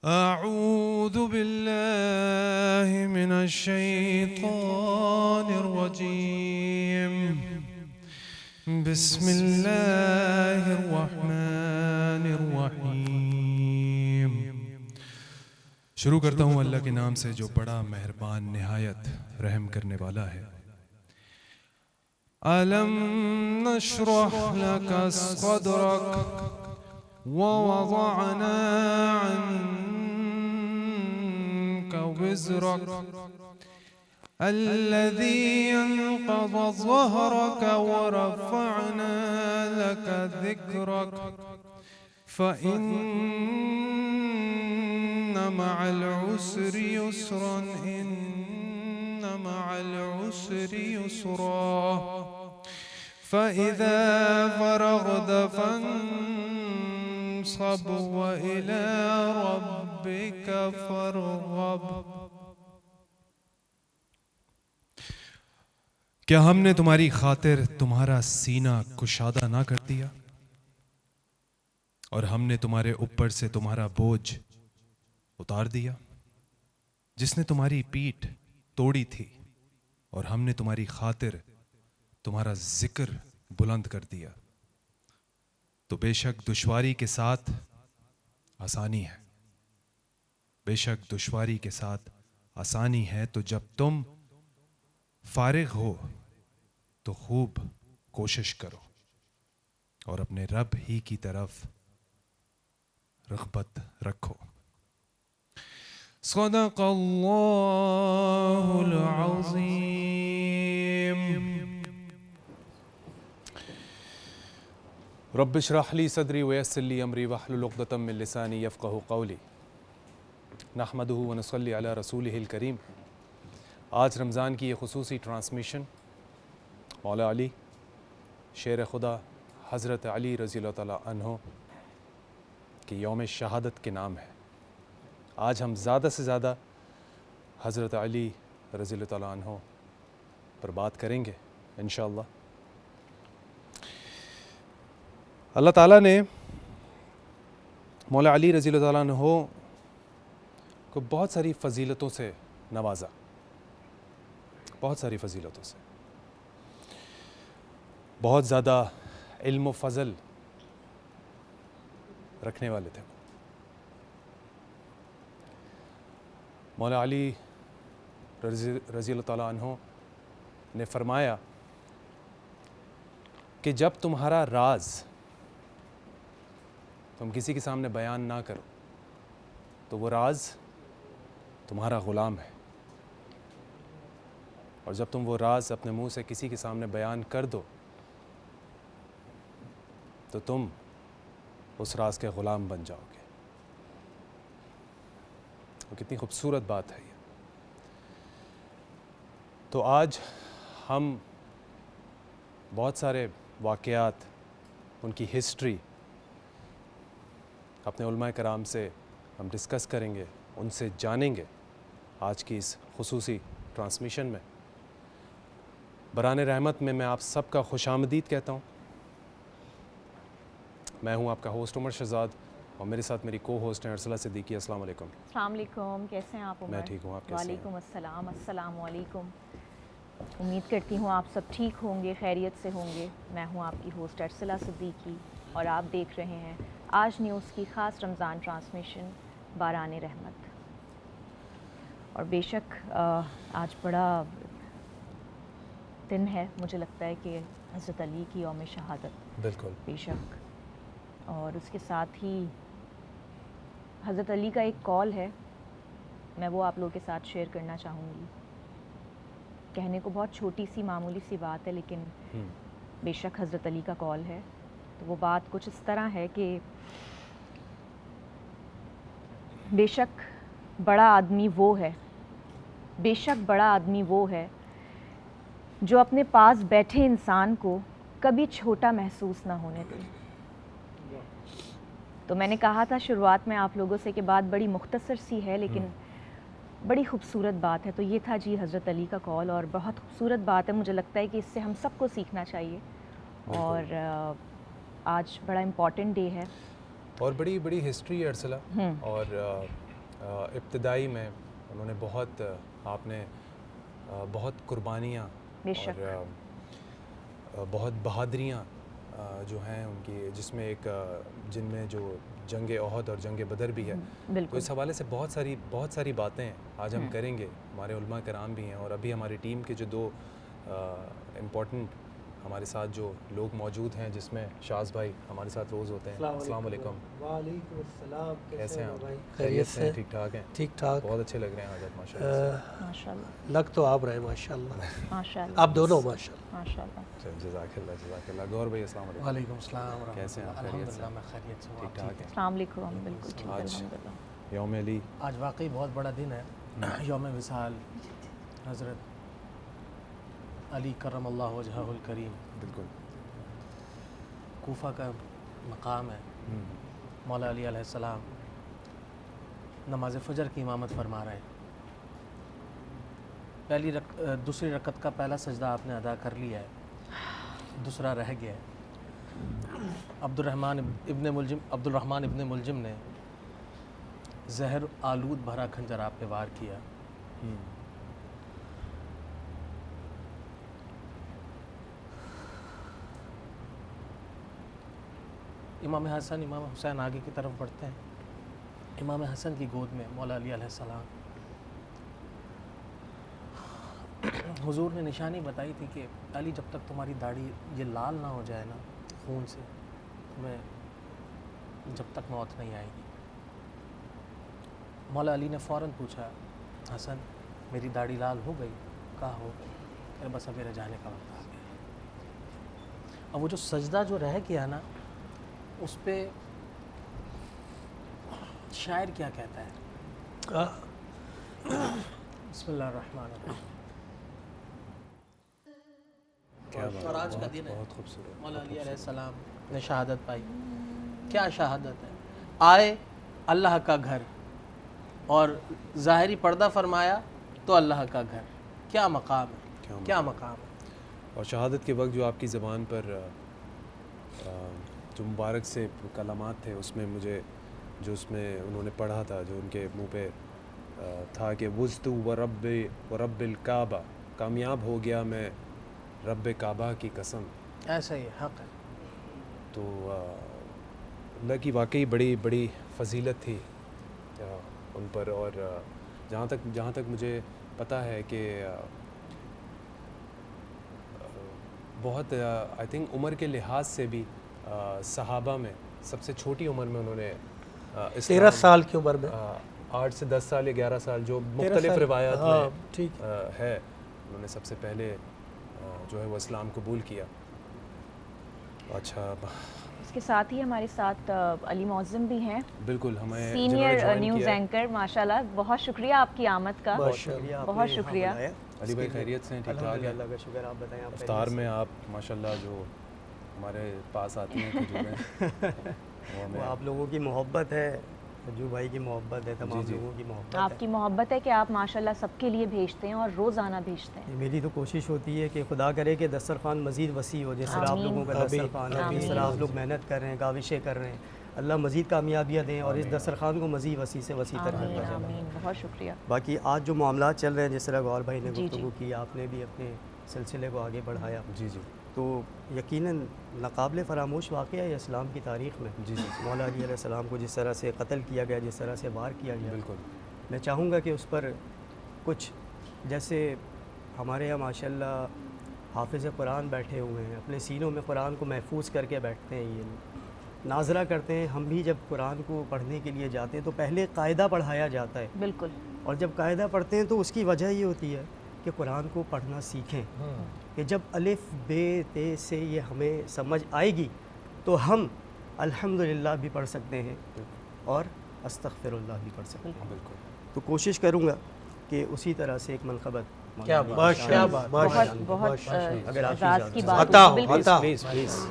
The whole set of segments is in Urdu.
أعوذ بالله من الشيطان الرجيم بسم الله الرحمن الرحيم. شروع کرتا ہوں اللہ کے نام سے جو بڑا مہربان نہایت رحم کرنے والا ہے. ألم نشرح لك صدرك ووضعنا عنك وزرك الذي ينقض ظهرك ورفعنا لك ذكرك فإن مع العسر يسرا إن مع العسر يسرا فإذا فرغت فانصب وإلى ربك فارغب. کیا ہم نے تمہاری خاطر تمہارا سینہ کشادہ نہ کر دیا اور ہم نے تمہارے اوپر سے تمہارا بوجھ اتار دیا؟ جس نے تمہاری پیٹھ توڑی تھی اور ہم نے تمہاری خاطر تمہارا ذکر بلند کر دیا. تو بے شک دشواری کے ساتھ آسانی ہے، بے شک دشواری کے ساتھ آسانی ہے. تو جب تم فارغ ہو تو خوب کوشش کرو اور اپنے رب ہی کی طرف رغبت رکھو. صدق اللہ العظیم. رب اشرح لی صدری ویسر لی امری واحلل عقدۃ من لسانی یفقہوا قولی. نحمدہ ونصلی علی رسولہ الکریم. آج رمضان کی یہ خصوصی ٹرانسمیشن مولا علی شیر خدا حضرت علی رضی اللہ تعالیٰ عنہ کی یوم شہادت کے نام ہے. آج ہم زیادہ سے زیادہ حضرت علی رضی اللہ تعالیٰ عنہ پر بات کریں گے انشاءاللہ. اللہ تعالیٰ نے مولا علی رضی اللہ تعالیٰ عنہ کو بہت ساری فضیلتوں سے نوازا، بہت ساری فضیلتوں سے. بہت زیادہ علم و فضل رکھنے والے تھے. مولا علی رضی اللہ تعالیٰ عنہ نے فرمایا کہ جب تمہارا راز تم کسی کے سامنے بیان نہ کرو تو وہ راز تمہارا غلام ہے، اور جب تم وہ راز اپنے منہ سے کسی کے سامنے بیان کر دو تو تم اس راز کے غلام بن جاؤ گے. اور کتنی خوبصورت بات ہے یہ. تو آج ہم بہت سارے واقعات، ان کی ہسٹری اپنے علماء کرام سے ہم ڈسکس کریں گے، ان سے جانیں گے آج کی اس خصوصی ٹرانسمیشن میں. بران رحمت میں آپ سب کا خوش آمدید کہتا ہوں. میں ہوں آپ کا ہوسٹ عمر شہزاد اور میرے ساتھ میری کو ہوسٹ ہیں ارسلہ صدیقی. السلام علیکم. السلام علیکم، کیسے ہیں آپ عمر؟ میں ٹھیک ہوں، آپ کیسے ہیں؟ وعلیکم السلام. السلام علیکم. امید کرتی ہوں آپ سب ٹھیک ہوں گے، خیریت سے ہوں گے. میں ہوں آپ کی ہوسٹ ارسلہ صدیقی اور آپ دیکھ رہے ہیں آج نیوز کی خاص رمضان ٹرانسمیشن باران رحمت. اور بے شک آج بڑا دن ہے، مجھے لگتا ہے کہ حضرت علی کی یوم شہادت. بالکل بے شک. اور اس کے ساتھ ہی حضرت علی کا ایک کال ہے، میں وہ آپ لوگوں کے ساتھ شیئر کرنا چاہوں گی. کہنے کو بہت چھوٹی سی معمولی سی بات ہے، لیکن بے شک حضرت علی کا کال ہے. تو وہ بات کچھ اس طرح ہے کہ بے شک بڑا آدمی وہ ہے، بے شک بڑا آدمی وہ ہے جو اپنے پاس بیٹھے انسان کو کبھی چھوٹا محسوس نہ ہونے دے. تو میں نے کہا تھا شروعات میں آپ لوگوں سے کہ بات بڑی مختصر سی ہے لیکن بڑی خوبصورت بات ہے. تو یہ تھا جی حضرت علی کا کال، اور بہت خوبصورت بات ہے. مجھے لگتا ہے کہ اس سے ہم سب کو سیکھنا چاہیے. اور آج بڑا امپورٹنٹ ڈے ہے اور بڑی ہسٹری ہے ارسلہ. اور ابتدائی میں انہوں نے بہت آپ نے بہت قربانیاں بے شک اور بہت بہادریاں جو ہیں ان کی، جس میں ایک جن میں جو جنگ احد اور جنگ بدر بھی ہے، تو بالکل اس حوالے سے بہت ساری باتیں آج ہم کریں گے. ہمارے علماء کرام بھی ہیں، اور ابھی ہماری ٹیم کے جو دو امپورٹنٹ ہمارے ساتھ جو لوگ موجود ہیں، جس میں شاز بھائی ہمارے ساتھ روز ہوتے ہیں. السلام علیکم. وعلیکم السلام. کیسے ہیں بھائی؟ آپ؟ خیریت سے؟ ٹھیک ٹھاک ہیں؟ ٹھیک ٹھاک. بہت اچھے لگ رہے ہیں آج آپ ماشاء اللہ. ماشاء اللہ لگ تو آپ رہے ماشاء اللہ. ماشاء اللہ آپ دونوں ماشاء اللہ. ماشاء اللہ. جزاک اللہ جزاک اللہ. گور بھائی السلام علیکم. وعلیکم السلام ورحمۃ کیسے ہیں آپ؟ اللہ. خیریت سے؟ الحمدللہ میں خیریت سے ہوں. ٹھیک آپ ٹھاک ٹھیک ہیں؟ السلام علیکم. ہم بالکل ٹھیک آج الحمدللہ. یوم علی. آج واقعی بہت بڑا دن ہے، یوم وصال حضرت علی کرم اللہ وجہہ الکریم. بالکل. کوفہ کا مقام ہے. مولا علی علیہ السلام نماز فجر کی امامت فرما رہے ہیں. دوسری رکعت کا پہلا سجدہ آپ نے ادا کر لیا ہے، دوسرا رہ گیا ہے. عبد الرحمن ابن ملجم نے زہر آلود بھرا کھنجر آپ پہ وار کیا. امام حسن امام حسین آگے کی طرف بڑھتے ہیں. امام حسن کی گود میں مولا علی علیہ السلام. حضور نے نشانی بتائی تھی کہ علی جب تک تمہاری داڑھی یہ لال نہ ہو جائے نا خون سے، تمہیں جب تک موت نہیں آئے گی. مولا علی نے فوراً پوچھا، حسن میری داڑھی لال ہو گئی؟ کہا ہو گئی. کہ بس اب میرے جانے کا وقت آ گیا. اب وہ جو سجدہ جو رہ گیا نا، اس پہ شاعر کیا کہتا ہے؟ بسم اللہ الرحمن الرحیم. اور آج کا دن ہے، بہت خوبصورت. مولا علی علیہ السلام نے شہادت پائی. کیا شہادت ہے؟ آئے اللہ کا گھر اور ظاہری پردہ فرمایا تو اللہ کا گھر. کیا مقام ہے، کیا مقام ہے. اور شہادت کے وقت جو آپ کی زبان پر جو مبارک سے کلمات تھے، اس میں مجھے جو اس میں انہوں نے پڑھا تھا، جو ان کے منہ پہ تھا کہ وزت و رب الکعبہ، کامیاب ہو گیا میں رب کعبہ کی قسم. ایسا ہی حق ہے. تو اللہ کی واقعی بڑی فضیلت تھی ان پر. اور جہاں تک مجھے پتہ ہے کہ بہت آئی تھنک عمر کے لحاظ سے بھی صحابہ میں سب سے چھوٹی عمر میں انہوں نے 13 سال کی عمر میں، 8 سے 10 سال یا 11 سال جو مختلف روایات میں ٹھیک ہے، انہوں نے سب سے پہلے جو ہے وہ اسلام قبول کیا. اچھا، اس کے ساتھ ہی ہمارے ساتھ علی معظم بھی ہیں، بالکل ہمیں سینئر نیوز اینکر. ماشاءاللہ بہت شکریہ آپ کی آمد کا. بہت شکریہ. علی بھائی خیریت سے ہیں؟ ٹھیک ٹھاک ہیں؟ اللہ کا شکر. آپ بتائیں. آپ افطار میں آپ ماشاءاللہ جو ہمارے پاس آتی ہیں وہ آپ لوگوں کی محبت ہے، جو بھائی کی محبت ہے، تمام لوگوں کی محبت ہے. آپ کی محبت ہے کہ آپ ماشاءاللہ سب کے لیے بھیجتے ہیں اور روزانہ بھیجتے ہیں. میری تو کوشش ہوتی ہے کہ خدا کرے کہ دسترخوان مزید وسیع ہو. جس طرح آپ لوگوں کا دسترخوان ہے، جس طرح آپ لوگ محنت کر رہے ہیں، کاوشیں کر رہے ہیں، اللہ مزید کامیابیاں دیں اور اس دسترخوان کو مزید وسیع سے وسیع تر آمین کریں. آمین. بہت شکریہ. باقی آج جو معاملات چل رہے ہیں، جس طرح غور بھائی نے گفتگو کی، آپ نے بھی اپنے سلسلے کو آگے بڑھایا. جی تو یقیناً ناقابل فراموش واقعہ ہے اسلام کی تاریخ میں. مولا علی علیہ السلام کو جس طرح سے قتل کیا گیا، جس طرح سے وار کیا گیا، بالکل. میں چاہوں گا کہ اس پر کچھ، جیسے ہمارے یہاں ماشاءاللہ حافظ قرآن بیٹھے ہوئے ہیں، اپنے سینوں میں قرآن کو محفوظ کر کے بیٹھتے ہیں، یہ ناظرہ کرتے ہیں. ہم بھی جب قرآن کو پڑھنے کے لیے جاتے ہیں تو پہلے قاعدہ پڑھایا جاتا ہے. بالکل. اور جب قاعدہ پڑھتے ہیں تو اس کی وجہ یہ ہوتی ہے کہ قرآن کو پڑھنا سیکھیں، کہ جب الف بے تے سے یہ ہمیں سمجھ آئے گی تو ہم الحمدللہ بھی پڑھ سکتے ہیں اور استغفر اللہ بھی پڑھ سکتے ہیں. بالکل. تو کوشش کروں گا کہ اسی طرح سے ایک منقبت. کیا بات، بہت اگر آپ راز کی بات عطا ہوگی. بالکل. عطا. پلیز.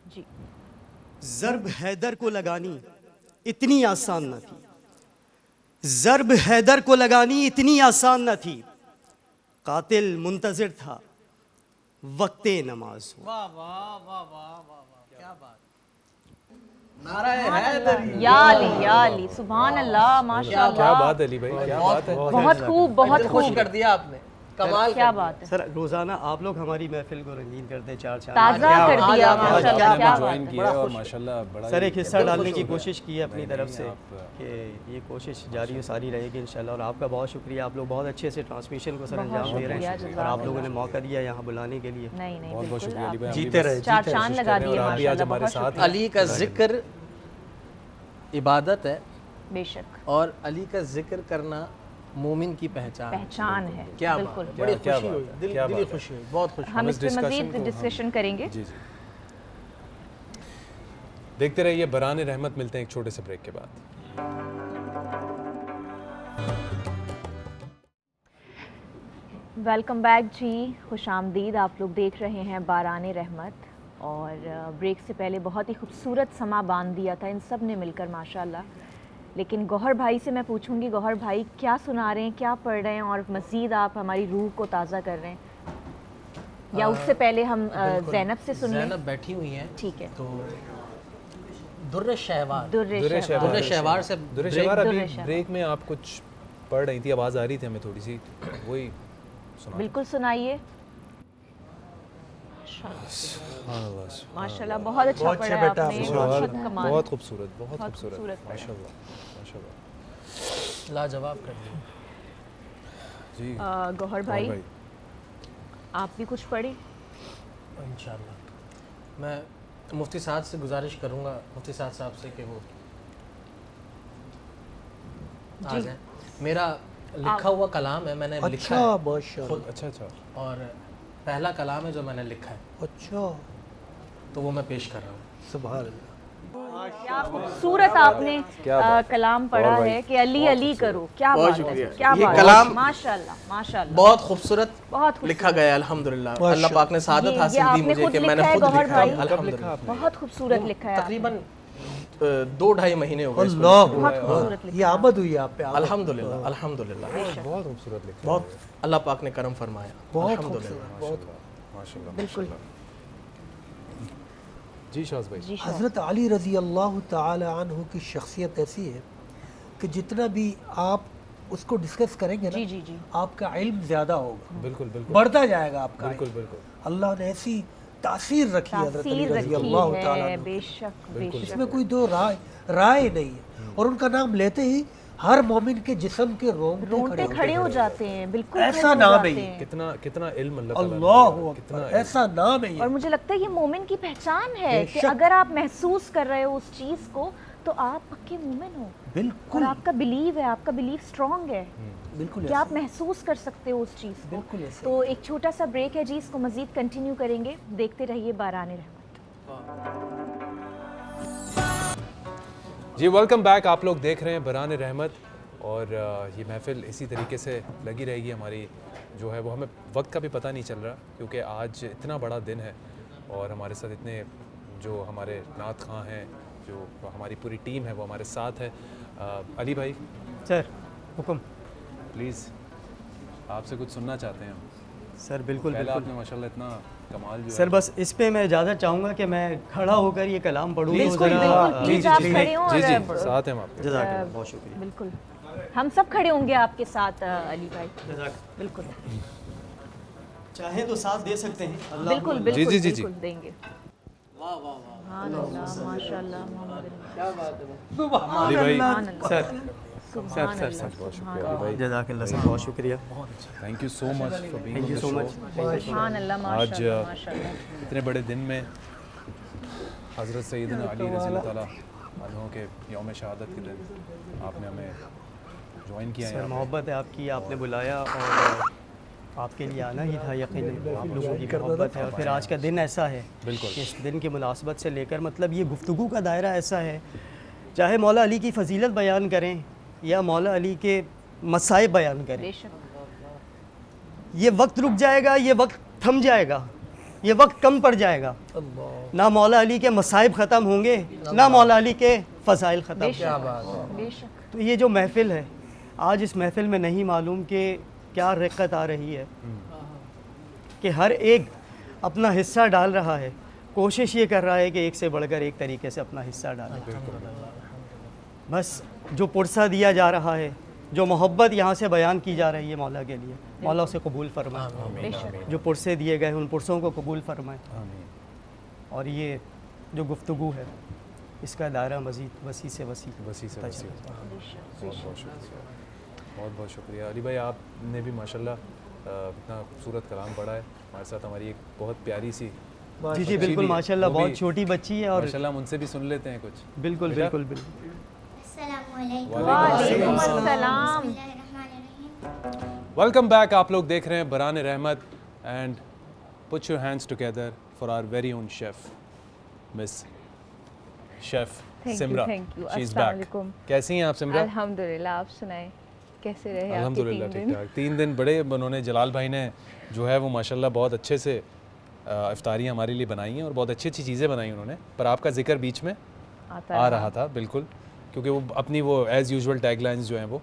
جی. ضرب حیدر کو لگانی اتنی آسان نہ تھی. ضرب حیدر کو لگانی اتنی آسان نہ تھی. قاتل منتظر تھا وقت نماز ہو. واہ واہ واہ واہ واہ واہ، کیا بات. یا علی یا علی سبحان اللہ ماشاء کیا اللہ بات ہے علی بھائی، کیا بات ہے. بہت خوب بہت خوش خوب کر دیا آپ نے، کمال کیا بات ہے سر روزانہ آپ لوگ ہماری محفل کو رنگین کرتے ہیں، چار چار تازہ کر دیا ماشاء اللہ کیا بات جوائن ہے کیا ہے اور ماشاءاللہ بڑا سر ہی ایک حصہ ڈالنے کی کوشش کی ہے اپنی نہیں، طرف سے آپ کہ یہ کوشش جاری و ساری رہے گی انشاءاللہ، اور آپ کا بہت شکریہ، آپ لوگ بہت اچھے سے ٹرانسمیشن کو سر بہت انجام دے رہے شکریہ، ہیں، جزاک اور آپ اللہ لوگوں نے موقع دیا یہاں بلانے کے لیے. نہیں نہیں بہت بہت بالکل شکریہ علی بھائی. جیتے رہے، چار چاند لگا دیے اور آپ بھی آج ماشاء اللہ ہمارے بہت ساتھ شکریہ علی کا ذکر عبادت ہے، بے شک اور علی کا ذکر کرنا مومن کی پہچان ہے کیا بات بالکل ہے، بڑی کیا خوشی بات ہوئی، ہے، دلی کیا بات ہے. خوشی ہوئی، بہت خوشی ہم اس اس پہ ڈسکشن مزید کو ہم- ڈسکشن کریں گے. جی جی دیکھتے رہیے بران رحمت. ملتے ہیں ایک چھوٹے سے بریک کے بعد. ویلکم بیک جی، خوش آمدید. آپ لوگ دیکھ رہے ہیں باران رحمت، اور بریک سے پہلے بہت ہی خوبصورت سما باندھ دیا تھا ان سب نے مل کر ماشاءاللہ. لیکن گوہر بھائی سے میں پوچھوں گی، گوہر بھائی کیا سنا رہے ہیں، کیا پڑھ رہے ہیں، اور مزید آپ ہماری روح کو تازہ کر رہے ہیں، یا اس سے پہلے ہم زینب سے سن لیں؟ زینب بیٹھی ہوئی ہیں، ٹھیک ہے. تو در شہوار، در شہوار. در شہوار سے در شہوار ابھی در شہوار. بریک میں آپ کچھ پڑھ رہی تھی، آواز آ رہی تھی ہمیں تھوڑی سی، وہی سنا. بالکل سنائیے. ماشاء اللہ بہت اچھا پڑھا ہے آپ نے، بہت کمال. بہت خوبصورت، بہت بہت خوبصورت خوبصورت پڑھا. ماشاء اللہ ماشاء اللہ. لاجواب کر دیا. جی گوہر بھائی آپ بھی کچھ پڑھی؟ انشاءاللہ میں مفتی صاحب سے گزارش کروں گا، مفتی صاحب سے کہ وہ آ جائیں. میرا لکھا ہوا کلام ہے، میں نے لکھا ہے خود، اچھا اچھا. اور پہلا کلام ہے جو میں نے لکھا ہے، اچھا تو وہ میں پیش کر رہا ہوں. سبحان اللہ. کیا خوبصورت آپ نے کلام پڑھا ہے کہ علی علی کرو. کیا بات ہے، کیا یہ بات ہے، کلام ماشاء اللہ ماشاء اللہ بہت خوبصورت بہت لکھا گیا ہے الحمدللہ. اللہ پاک نے سعادت یہ حاصل آپ دی نے مجھے خود کہ میں نے لکھا ہے خود گوہر لکھا ہے بھائی؟ الحمدللہ. بہت خوبصورت لکھا ہے. تقریباً 2-2.5 مہینے ہو گئے اس کو بہت خوبصورت لکھا یہ آمد ہوئی آپ پہ. الحمدللہ الحمدللہ. بہت خوبصورت لکھا. بہت اللہ پاک نے کرم فرمایا الحمدللہ. ماشاء اللہ. بالکل. جی شاز بھائی. جی شاہ. حضرت علی رضی اللہ تعالی عنہ کی شخصیت ایسی ہے کہ جتنا بھی آپ اس کو ڈسکس کریں گے نا، جی جی جی آپ کا علم زیادہ ہوگا، بالکل بالکل بڑھتا جائے گا آپ کا بالکل علم. بالکل. اللہ نے ایسی تاثیر رکھی ہے حضرت علی تاثیر رضی رکھی اللہ تعالی ہے، عنہ بے کی. شک بے اس شک. میں کوئی دو رائے نہیں ہے، اور ان کا نام لیتے ہی ہر مومن کے جسم کے رونگٹے کھڑے ہو جاتے ہیں. بالکل ایسا کھڑے ہو نام جاتے ہے ہیں. کتنا علم اللہ تعالیٰ نے اللہ دیا ہے. اکبر، ایسا نام ہے اور یہ. مجھے لگتا ہے یہ مومن کی پہچان ہے بے کہ شک. اگر آپ محسوس کر رہے ہو اس چیز کو تو آپ پکے مومن ہو، اور بالکل آپ کا بلیو ہے، آپ کا بلیو اسٹرانگ ہے بالکل کہ آپ محسوس کر سکتے ہو اس چیز کو. بالکل ایسے. تو ایک چھوٹا سا بریک ہے جی، اس کو مزید کنٹینیو کریں گے. دیکھتے رہیے باران رحمت. جی ویلکم بیک. آپ لوگ دیکھ رہے ہیں بران رحمت، اور یہ محفل اسی طریقے سے لگی رہے گی ہماری. جو ہے وہ ہمیں وقت کا بھی پتہ نہیں چل رہا، کیونکہ آج اتنا بڑا دن ہے اور ہمارے ساتھ اتنے جو ہمارے نعت خواں ہیں، جو ہماری پوری ٹیم ہے وہ ہمارے ساتھ ہے. علی بھائی سر حکم. پلیز آپ سے کچھ سننا چاہتے ہیں ہم. سر بالکل پہلا آپ بالکل. نے ماشاءاللہ اتنا کمال جو سر بس اس پہ میں اجازت چاہوں گا کہ میں کھڑا ہو کر یہ کلام پڑھوں. بالکل بالکل پلیز آپ کھڑے ہوں جی جی اور ساتھ ہیں ہم آپ کے. جزاک اللہ، بہت شکریہ. بالکل ہم سب کھڑے ہوں گے آپ کے ساتھ علی بھائی. بالکل چاہیں تو ساتھ دے سکتے ہیں. اللہ بالکل جی بالکل جی جی. بالکل دیں گے. سبحان اللہ ماشاء اللہ محمد علی بھائی سر سبحان سر اللہ بہت شکریہ علی بھائی. جزاک اللہ سر، بہت شکریہ. Thank you so much for being thank you so much. سبحان اللہ آج ماشاء اللہ ماشاء اللہ. اتنے بڑے دن میں حضرت سیدنا علی رضی اللہ تعالیٰ عنہ کے یوم شہادت کے دن آپ نے ہمیں جوائن کیا سر ہے. محبت ہے آپ کی، آپ نے بلایا اور آپ کے لیے آنا ہی تھا. یقیناً آپ لوگوں کی محبت ہے، اور پھر آج کا دن ایسا ہے بالکل. کہ اس دن کی مناسبت سے لے کر مطلب یہ گفتگو کا دائرہ ایسا ہے، چاہے مولا علی کی فضیلت بیان کریں یا مولا علی کے مصائب بیان کریں، بے شک یہ وقت رک جائے گا، یہ وقت تھم جائے گا، یہ وقت کم پڑ جائے گا. نہ مولا علی کے مصائب ختم ہوں گے، نہ مولا علی کے فضائل ختم. بے شک بے شک. تو یہ جو محفل ہے آج، اس محفل میں نہیں معلوم کہ کیا رقت آ رہی ہے کہ ہر ایک اپنا حصہ ڈال رہا ہے. کوشش یہ کر رہا ہے کہ ایک سے بڑھ کر ایک طریقے سے اپنا حصہ ڈالے. بس جو پرسہ دیا جا رہا ہے, جو محبت یہاں سے بیان کی جا رہی ہے مولا کے لیے, مولا اسے قبول فرمائے. جو پرسے دیے گئے ان پرسوں کو قبول فرمائے. اور یہ جو گفتگو ہے اس کا دائرہ مزید وسیع سے وسیع بہت بہت شکریہ. علی بھائی آپ نے بھی ماشاءاللہ اتنا خوبصورت کلام پڑھا ہے ہمارے ساتھ. ہماری ایک بہت پیاری سی جی جی بالکل ماشاءاللہ, بہت چھوٹی بچی ہے اور ماشاءاللہ ہم ان سے بھی سن لیتے ہیں کچھ. بالکل بالکل بالکل. السلام علیکم. وعلیکم السلام. Welcome back. آپ لوگ دیکھ رہے ہیں بران رحمت and put your hands together for our very own chef miss chef Samra. She is back. کیسی ہیں آپ سمرا؟ الحمدللہ. آپ سنائیں کیسے رہے آپ کے الحمدللہ 3 ٹھیک دن؟ ٹھاک. 3 دن بڑے انہوں نے جلال بھائی نے جو ہے وہ ماشاءاللہ بہت اچھے سے افطاریاں ہمارے لیے بنائی ہیں اور بہت اچھی اچھی چیزیں بنائی انہوں نے. پر آپ کا ذکر بیچ میں آ رہا تھا بالکل, کیونکہ وہ اپنی وہ ایز یوزول ٹیگ لائنز جو ہیں وہ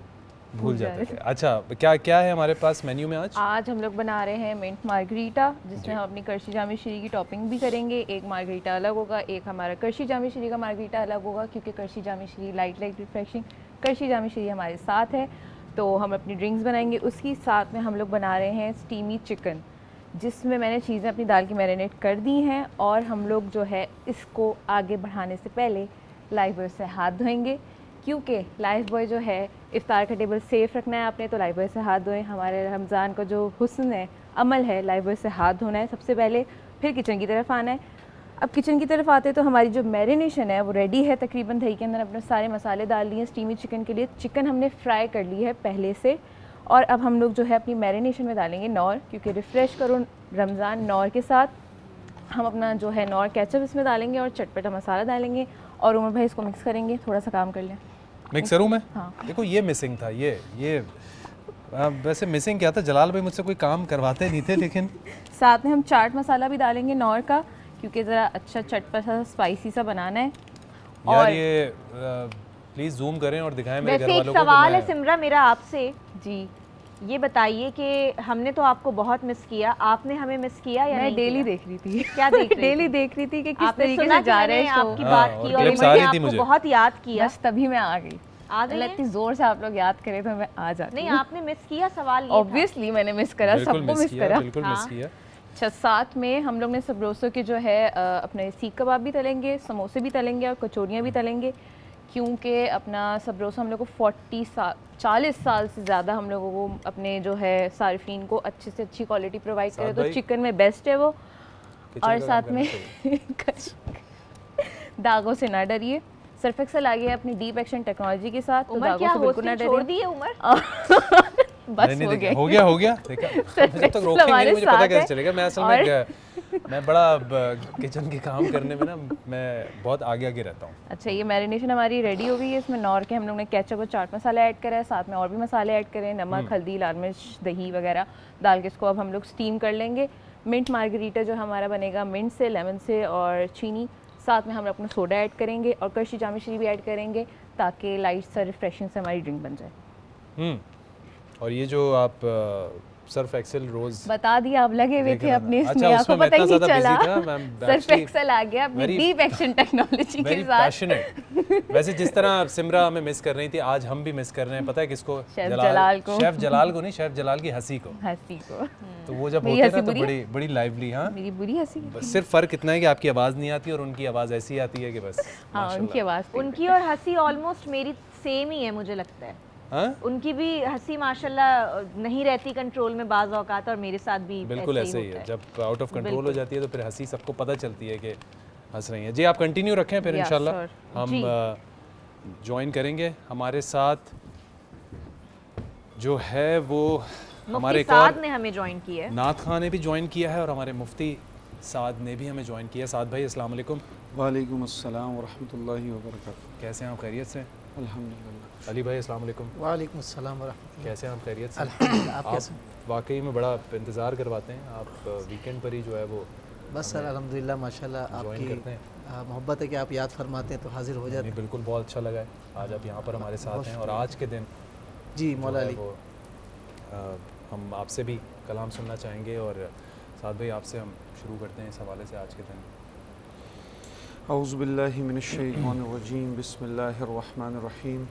بھول جاتے تھے. اچھا کیا ہے ہمارے پاس مینیو میں آج ہم لوگ بنا رہے ہیں منٹ مارگریٹا, جس میں ہم اپنی کرشی جامع شیریں کی ٹاپنگ بھی کریں گے. ایک مارگریٹا الگ ہوگا, ایک ہمارا کرشی جامع شیریں کا مارگریٹا الگ ہوگا, کیونکہ کرشی جامع شیریں لائٹ ریفریشنگ کرشی جامع شیریں ہمارے ساتھ ہے. تو ہم اپنی ڈرنکس بنائیں گے. اس کی ساتھ میں ہم لوگ بنا رہے ہیں اسٹیمی چکن, جس میں نے چیزیں اپنی دال کی میرینیٹ کر دی ہیں. اور ہم لوگ جو ہے اس کو آگے بڑھانے سے پہلے لائف بوائے سے ہاتھ دھوئیں گے, کیونکہ لائف بوائے جو ہے افطار کا ٹیبل سیف رکھنا ہے آپ نے, تو لائف بوائے سے ہاتھ دھوئیں. ہمارے رمضان کا جو حسن ہے, عمل ہے, لائف بوائے سے ہاتھ دھونا ہے سب سے پہلے, پھر کچن کی طرف آنا ہے. اب کچن کی طرف آتے تو ہماری جو میرینیشن ہے وہ ریڈی ہے تقریباً. دہی کے اندر اپنے سارے مسالے ڈال دیے اسٹیمی چکن کے لیے. چکن ہم نے فرائی کر لی ہے پہلے سے, اور اب ہم لوگ جو ہے اپنی میرینیشن میں ڈالیں گے نور, کیونکہ ریفریش کرو رمضان نور کے ساتھ. ہم اپنا جو ہے نور کیچپ اس میں ڈالیں گے اور چٹپٹا مسالہ ڈالیں گے, اور عمر بھائی اس کو مکس کریں گے. تھوڑا سا کام کر لیں. مکس کروں میں؟ ہاں. دیکھو یہ مسنگ تھا, یہ ویسے مسنگ کیا تھا, جلال بھائی مجھ سے کوئی کام کرواتے نہیں تھے, لیکن ساتھ میں ہم چاٹ مسالہ بھی ڈالیں گے نور کا, کیونکہ ذرا اچھا چٹپٹا اسپائسی سا بنانا ہے. یار یہ پلیز زوم کریں اور دکھائیں میرے گھر ویسے والوں ایک کو. سوال ہے سمرا میرا آپ سے, جی یہ بتائیے کہ ہم نے تو آپ کو بہت مس کیا, آپ نے ہمیں مس کیا یا میں نہیں ڈیلی کیا؟ دیکھ رہی تھی. کیا دیکھ رہی ڈیلی تھی؟ دیکھ رہی تھی کہ کس آپ نے طریقے سنا سے کہ جا میں رہے نے ہیں آپ کی show. بات اور کی اور clips میں آ نے رہی آپ تھی کو مجھے. بہت یاد کیا. بس تبھی میں آ گئی. آ گئی اللہ ہیں؟ اتنی زور سے آپ لوگ یاد کرے تو میں آ جاتی نہیں ہوں. آپ نے مس کیا, سوال یہ تھا. اوبویسلی میں نے مس کرا, بالکل سب کو مس مس کیا, کرا. بالکل مس کیا. اچھا, ساتھ میں ہم لوگ نے سبروسو کے جو ہے اپنے سیخ کباب بھی تلیں گے, سموسے بھی تلیں گے اور کچوریاں بھی تلیں گے, کیونکہ اپنا سبروسو ہم لوگ کو 40 سال سے زیادہ ہم لوگوں کو اپنے جو ہے صارفین کو اچھے سے اچھی کوالٹی پرووائڈ کرے. تو چکن میں بیسٹ ہے وہ. اور ساتھ میں داغوں سے نہ ڈریے, سرف ایکسل آ گیا ہے اپنی ڈیپ ایکشن ٹیکنالوجی کے ساتھ, تو عمر داغوں کیا سے بالکل نہ ہوسٹنگ چھوڑ ڈریے. دی ہے عمر؟ بس ہو گیا دیکھا. جب تک روکیں گے مجھے پتا کیسے چلے گا. میں اصل میں بڑا کچن کے کام کرنے میں نا میں بہت آگے رہتا ہوں. اچھا, یہ میرینیشن ہماری ریڈی ہو گئی ہے. اس میں نور کے ہم لوگ نے کیچپ اور چاٹ مسالہ ایڈ کرا ہے, ساتھ میں اور بھی مسالے ایڈ کرے ہیں, نمک, ہلدی, لال مرچ, دہی وغیرہ ڈال کے اس کو اب ہم لوگ اسٹیم کر لیں گے. منٹ مارگریٹا جو ہمارا بنے گا منٹ سے, لیمن سے اور چینی, ساتھ میں ہم اپنا سوڈا ایڈ کریں گے اور کرشی جامع شیریں بھی ایڈ کریں گے, تاکہ لائٹ سا ریفریشنگ سے ہماری ڈرنک بن جائے. اور یہ جو آپ سرف ایکسل روز بتا دیا, آپ لگے ہوئے تھے اپنے اس اچھا, میں, اس آپ کو میں پتہ ہی اتنا نہیں زیادہ چلا. busy تھا. سرف ایکسل آ گیا اپنی ڈیپ ایکشن ٹیکنالوجی کے ساتھ. پیشنیٹ. ویسے جس طرح سمرا ہمیں مس کر رہی تھی, آج ہم بھی مس کر رہے ہیں. پتہ ہے کس کو؟ شیف جلال کو. شیف جلال کو نہیں, شیف جلال کی ہنسی کو. ہنسی کو. تو وہ جب ہوتے ہیں نا تو بڑی لائیولی. ہاں, میری بری ہنسی. صرف فرق اتنا ہے کہ آپ کی آواز نہیں آتی اور ان کی آواز ایسی آتی ہے کہ بس. ہاں, ان کی آواز, ان کی اور ہنسی آلموسٹ میری سیم ہی ہے مجھے لگتا ہے. ان کی بھی ہنسی ماشاءاللہ نہیں رہتی کنٹرول میں بعض اوقات, اور میرے ساتھ بھی بالکل ایسے ہی ہے. جب آؤٹ آف کنٹرول ہو جاتی ہے تو پھر ہنسی سب کو پتہ چلتی ہے کہ ہنس رہی ہیں. جی آپ کنٹینیو رکھیں, پھر انشاءاللہ ہم جوائن کریں گے. ہمارے ساتھ جو ہے وہ ہمارے ایک اور نے ہمیں جوائن کیا ہے, نعت خواں نے بھی جوائن کیا ہے, اور ہمارے مفتی سعد نے بھی ہمیں جوائن کیا ہے. سعد بھائی السلام علیکم. وعلیکم السلام ورحمۃ اللہ وبرکاتہ. کیسے ہیں آپ, خیریت سے؟ الحمدللہ. علی بھائی السلام علیکم. وعلیکم السلام ورحمۃ اللہ. کیسے ہیں آپ, خیریت سے؟ الحمدللہ. آپ کیسے؟ واقعی میں بڑا انتظار کرواتے ہیں آپ, ویکینڈ پر ہی جو ہے وہ بس سر الحمدللہ ماشاءاللہ آپ کی محبت ہے کہ آپ یاد فرماتے ہیں تو حاضر ہو جاتے ہیں. بالکل, بہت اچھا لگا ہے آج آپ یہاں پر ہمارے ساتھ ہیں. اور آج کے دن جی مولا علی ہم آپ سے بھی کلام سننا چاہیں گے, اور سعد بھائی آپ سے ہم شروع کرتے ہیں اس حوالے سے. آج کے دن اعوذ باللہ من الشیطان الرجیم بسم اللہ الرحمن الرحیم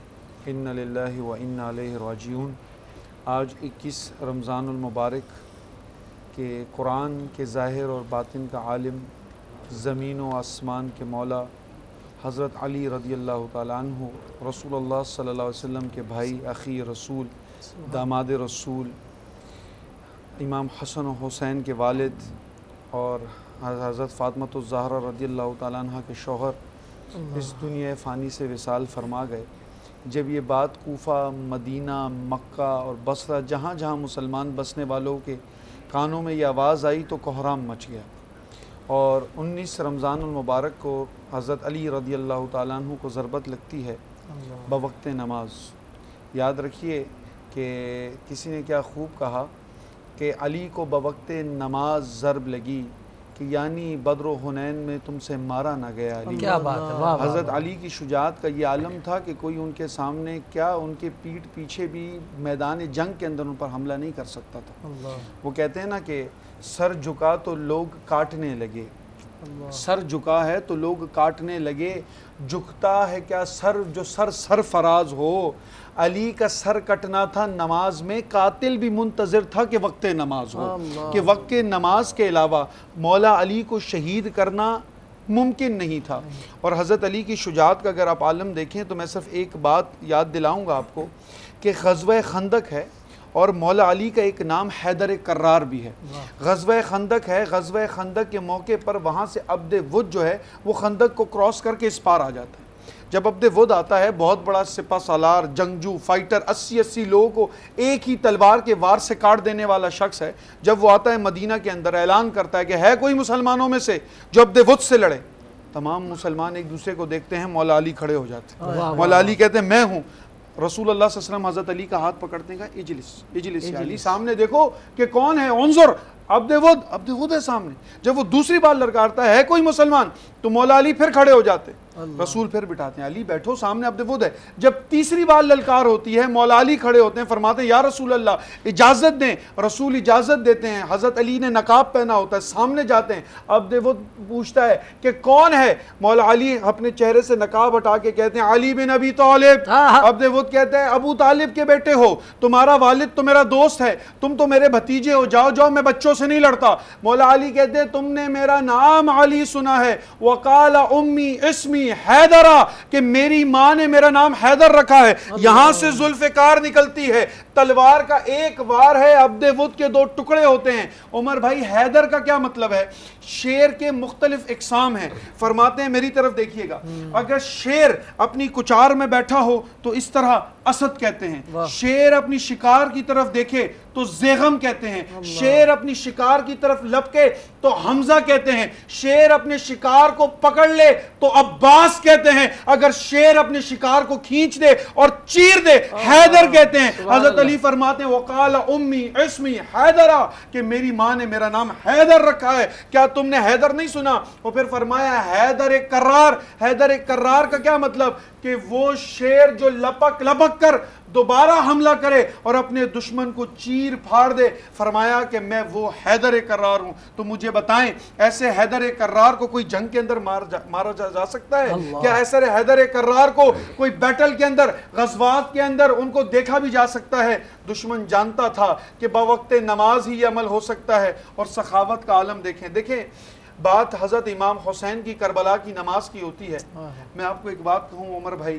ان للہ و انا الیہ راجعون۔ آج 21 رمضان المبارک کے قرآن کے ظاہر اور باطن کا عالم، زمین و آسمان کے مولا حضرت علی رضی اللہ تعالیٰ عنہ، رسول اللہ صلی اللہ علیہ وسلم کے بھائی، اخی رسول، داماد رسول، امام حسن و حسین کے والد اور حضرت فاطمۃ الزہرا رضی اللہ تعالیٰ عنہ کے شوہر اس دنیا فانی سے وصال فرما گئے۔ جب یہ بات کوفہ، مدینہ، مکہ اور بصرہ جہاں جہاں مسلمان بسنے والوں کے کانوں میں یہ آواز آئی تو کوہرام مچ گیا، اور 19 رمضان المبارک کو حضرت علی رضی اللہ تعالیٰ عنہ کو ضربت لگتی ہے بوقت نماز۔ یاد رکھیے کہ کسی نے کیا خوب کہا کہ علی کو بوقت نماز ضرب لگی، کہ یعنی بدر و حنین میں تم سے مارا نہ گیا علی۔ کیا بات ہے، واہ واہ حضرت علی کی شجاعت کا یہ عالم تھا کہ کوئی ان کے سامنے کیا، ان کے پیٹھ پیچھے بھی میدان جنگ کے اندر ان پر حملہ نہیں کر سکتا تھا۔ وہ کہتے ہیں نا کہ سر جھکا تو لوگ کاٹنے لگے، سر جھکا ہے تو لوگ کاٹنے لگے، جھکتا ہے کیا سر جو سر سرفراز ہو۔ علی کا سر کٹنا تھا نماز میں، قاتل بھی منتظر تھا کہ وقت نماز ہو، کہ وقت نماز کے علاوہ مولا علی کو شہید کرنا ممکن نہیں تھا۔ اور حضرت علی کی شجاعت کا اگر آپ عالم دیکھیں تو میں صرف ایک بات یاد دلاؤں گا آپ کو کہ غزوہ خندق ہے، اور مولا علی کا ایک نام حیدر کرار بھی ہے۔ غزوہ خندق ہے، غزوہ خندق کے موقع پر وہاں سے عبد ود جو ہے وہ خندق کو کراس کر کے اس پار آ جاتا ہے۔ جب عبد ود آتا ہے، بہت بڑا سپہ سالار، جنگجو، فائٹر، 80 لوگوں کو ایک ہی تلوار کے وار سے کاٹ دینے والا شخص ہے۔ جب وہ آتا ہے مدینہ کے اندر، اعلان کرتا ہے کہ ہے کوئی مسلمانوں میں سے جو عبد ود سے لڑے؟ تمام مسلمان ایک دوسرے کو دیکھتے ہیں، مولا علی کھڑے ہو جاتے ہیں۔ مولا علی کہتے ہیں میں ہوں۔ رسول اللہ صلی اللہ علیہ وسلم حضرت علی کا ہاتھ پکڑتے ہیں، کہا اجلس اجلس یا علی، سامنے دیکھو کہ کون ہے، انظر عبد ود ہے سامنے۔ جب وہ دوسری بار لڑکارتا ہے کوئی مسلمان تو مولا علی پھر کھڑے ہو جاتے ہیں، رسول پھر بٹھاتے ہیں، علی بیٹھو سامنے عبد ود ہے۔ جب تیسری بار للکار ہوتی ہے، مولا علی کھڑے ہوتے ہیں، فرماتے ہیں یا رسول اللہ اجازت دیں۔ رسول اجازت دیتے ہیں۔ حضرت علی نے نقاب پہنا ہوتا ہے، سامنے جاتے ہیں، عبد ود پوچھتا ہے کہ کون ہے؟ مولا علی اپنے چہرے سے نقاب ہٹا کے کہتے ہیں علی بن ابی طالب۔ عبد ود کہتے ہیں ابو طالب کے بیٹے ہو، تمہارا والد تو میرا دوست ہے، تم تو میرے بھتیجے ہو، جاؤ جاؤ، میں بچوں سے نہیں لڑتا۔ مولا علی کہتے ہیں تم نے میرا نام علی سنا ہے، وقال امی اسمی حیدرہ، کہ میری ماں نے میرا نام حیدر رکھا ہے۔ یہاں سے ذوالفقار نکلتی ہے، تلوار کا ایک وار ہے، عبد ود کے 2 ٹکڑے ہوتے ہیں۔ عمر بھائی حیدر کا کیا مطلب ہے؟ شیر کے مختلف اقسام ہیں۔ فرماتے ہیں میری طرف دیکھیے گا، اگر شیر اپنی کچار میں بیٹھا ہو تو اس طرح اسد کہتے ہیں، شیر اپنی شکار کی طرف دیکھے تو زیغم کہتے ہیں، شیر اپنی شکار کی طرف لپکے تو حمزہ کہتے ہیں، شیر اپنے شکار کو پکڑ لے تو عباس کہتے ہیں، اگر شیر اپنے شکار کو کھینچ دے اور چیر دے حیدر کہتے ہیں۔ حضرت علی فرماتے ہیں وقال امی اسمی حیدرہ، کہ میری ماں نے میرا نام حیدر رکھا ہے۔ کیا تم نے حیدر نہیں سنا؟ اور پھر فرمایا حیدر کرار۔ حیدر کرار کا کیا مطلب؟ کہ وہ شیر جو لپک کر دوبارہ حملہ کرے اور اپنے دشمن کو چیر پھاڑ دے۔ فرمایا کہ میں وہ حیدر کرار ہوں۔ تو مجھے بتائیں ایسے حیدر کرار کو کوئی جنگ کے اندر مارا جا سکتا ہے؟ کیا ایسے حیدر کرار کو کوئی بیٹل کے اندر، غزوات کے اندر ان کو دیکھا بھی جا سکتا ہے؟ دشمن جانتا تھا کہ بوقت نماز ہی یہ عمل ہو سکتا ہے۔ اور سخاوت کا عالم دیکھیں بات حضرت امام حسین کی کربلا کی نماز کی ہوتی ہے۔ میں آپ کو ایک بات کہوں عمر بھائی،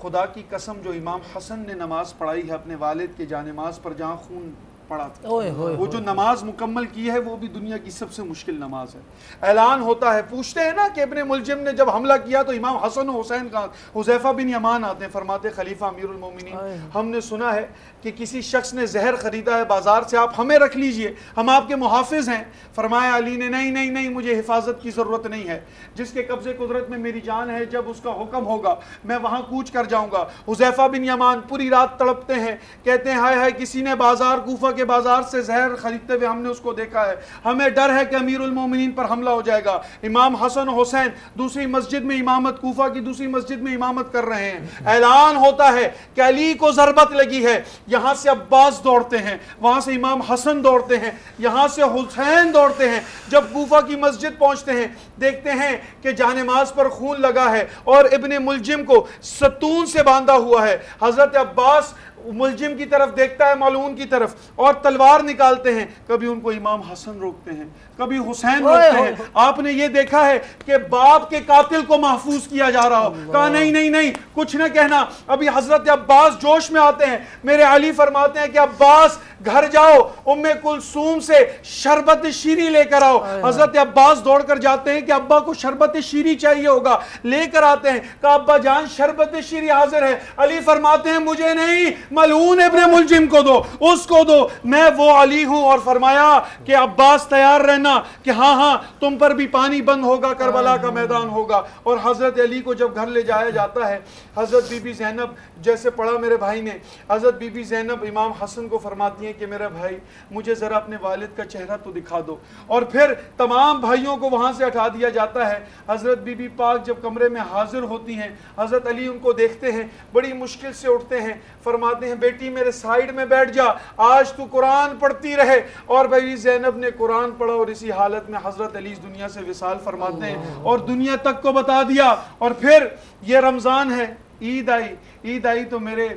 خدا کی قسم جو امام حسن نے نماز پڑھائی ہے اپنے والد کے جانماز پر جہاں خون پڑا تھا، وہ جو نماز مکمل کی ہے وہ بھی دنیا کی سب سے مشکل نماز ہے۔ اعلان ہوتا ہے، پوچھتے ہیں نا کہ ابن ملجم نے جب حملہ کیا تو امام حسن و حسین کا، حذیفہ بن یمان آتے ہیں، فرماتے خلیفہ امیر المومنین ہم نے سنا ہے کہ کسی شخص نے زہر خریدا ہے بازار سے، آپ ہمیں رکھ لیجئے، ہم آپ کے محافظ ہیں۔ فرمایا علی نے نہیں مجھے حفاظت کی ضرورت نہیں ہے، جس کے قبضے قدرت میں میری جان ہے، جب اس کا حکم ہوگا میں وہاں کوچ کر جاؤں گا۔ حذیفہ بن یمان پوری رات تڑپتے ہیں، کہتے ہیں ہائے ہائے کسی نے بازار کوفہ کے کے بازار سے زہر خریدتے ہوئے ہم نے اس کو دیکھا ہے. ہمیں ڈر ہے کہ امیر المومنین پر حملہ ہو جائے گا. امام حسن و حسین دوسری مسجد میں امامت، کوفہ کی دوسری مسجد میں امامت کر رہے ہیں. اعلان ہوتا ہے کہ علی کو ضربت لگی ہے. یہاں سے عباس دوڑتے ہیں، وہاں سے امام حسن دوڑتے ہیں، یہاں سے حسین دوڑتے ہیں. جب کوفہ کی مسجد پہنچتے ہیں دیکھتے ہیں کہ جانماز پر خون لگا ہے اور ابن ملجم کو ستون سے باندھا ہوا ہے. حضرت عباس ملجم کی طرف دیکھتا ہے، ملعون کی طرف، اور تلوار نکالتے ہیں. کبھی ان کو امام حسن روکتے ہیں، کبھی حسین روکتے ہیں. آپ نے یہ دیکھا ہے کہ باپ کے قاتل کو محفوظ کیا جا رہا ہو. کہا نہیں نہیں نہیں، کچھ نہ کہنا. ابھی حضرت عباس جوش میں آتے ہیں. میرے علی فرماتے ہیں کہ عباس گھر جاؤ، ام کلثوم سے شربت شیری لے کر آؤ. حضرت عباس دوڑ کر جاتے ہیں کہ ابا کو شربت شیری چاہیے ہوگا، لے کر آتے ہیں. کہا ابا جان شربت شیری حاضر ہے. علی فرماتے ہیں مجھے نہیں، ملعون ابن ملجم کو دو، اس کو دو، میں وہ علی ہوں. اور فرمایا کہ عباس تیار رہنا کہ ہاں ہاں تم پر بھی پانی بند ہوگا، کربلا کا میدان ہوگا. اور حضرت علی کو جب گھر لے جایا جاتا ہے، حضرت بی بی زینب، جیسے پڑھا میرے بھائی نے، حضرت بی بی زینب امام حسن کو فرماتی ہیں کہ میرا بھائی مجھے ذرا اپنے والد کا چہرہ تو دکھا دو. اور پھر تمام بھائیوں کو وہاں سے ہٹا دیا جاتا ہے. حضرت بی بی پاک جب کمرے میں حاضر ہوتی ہیں، حضرت علی ان کو دیکھتے ہیں، بڑی مشکل سے اٹھتے ہیں، فرماتے ہیں بیٹی میرے سائیڈ میں بیٹھ جا، آج تو قرآن پڑھتی رہے. اور بھائی زینب نے قرآن پڑھا اور اسی حالت میں حضرت علی اس دنیا سے وصال فرماتے ہیں اور دنیا تک کو بتا دیا. اور پھر یہ رمضان ہے، عید آئی. عید آئی تو میرے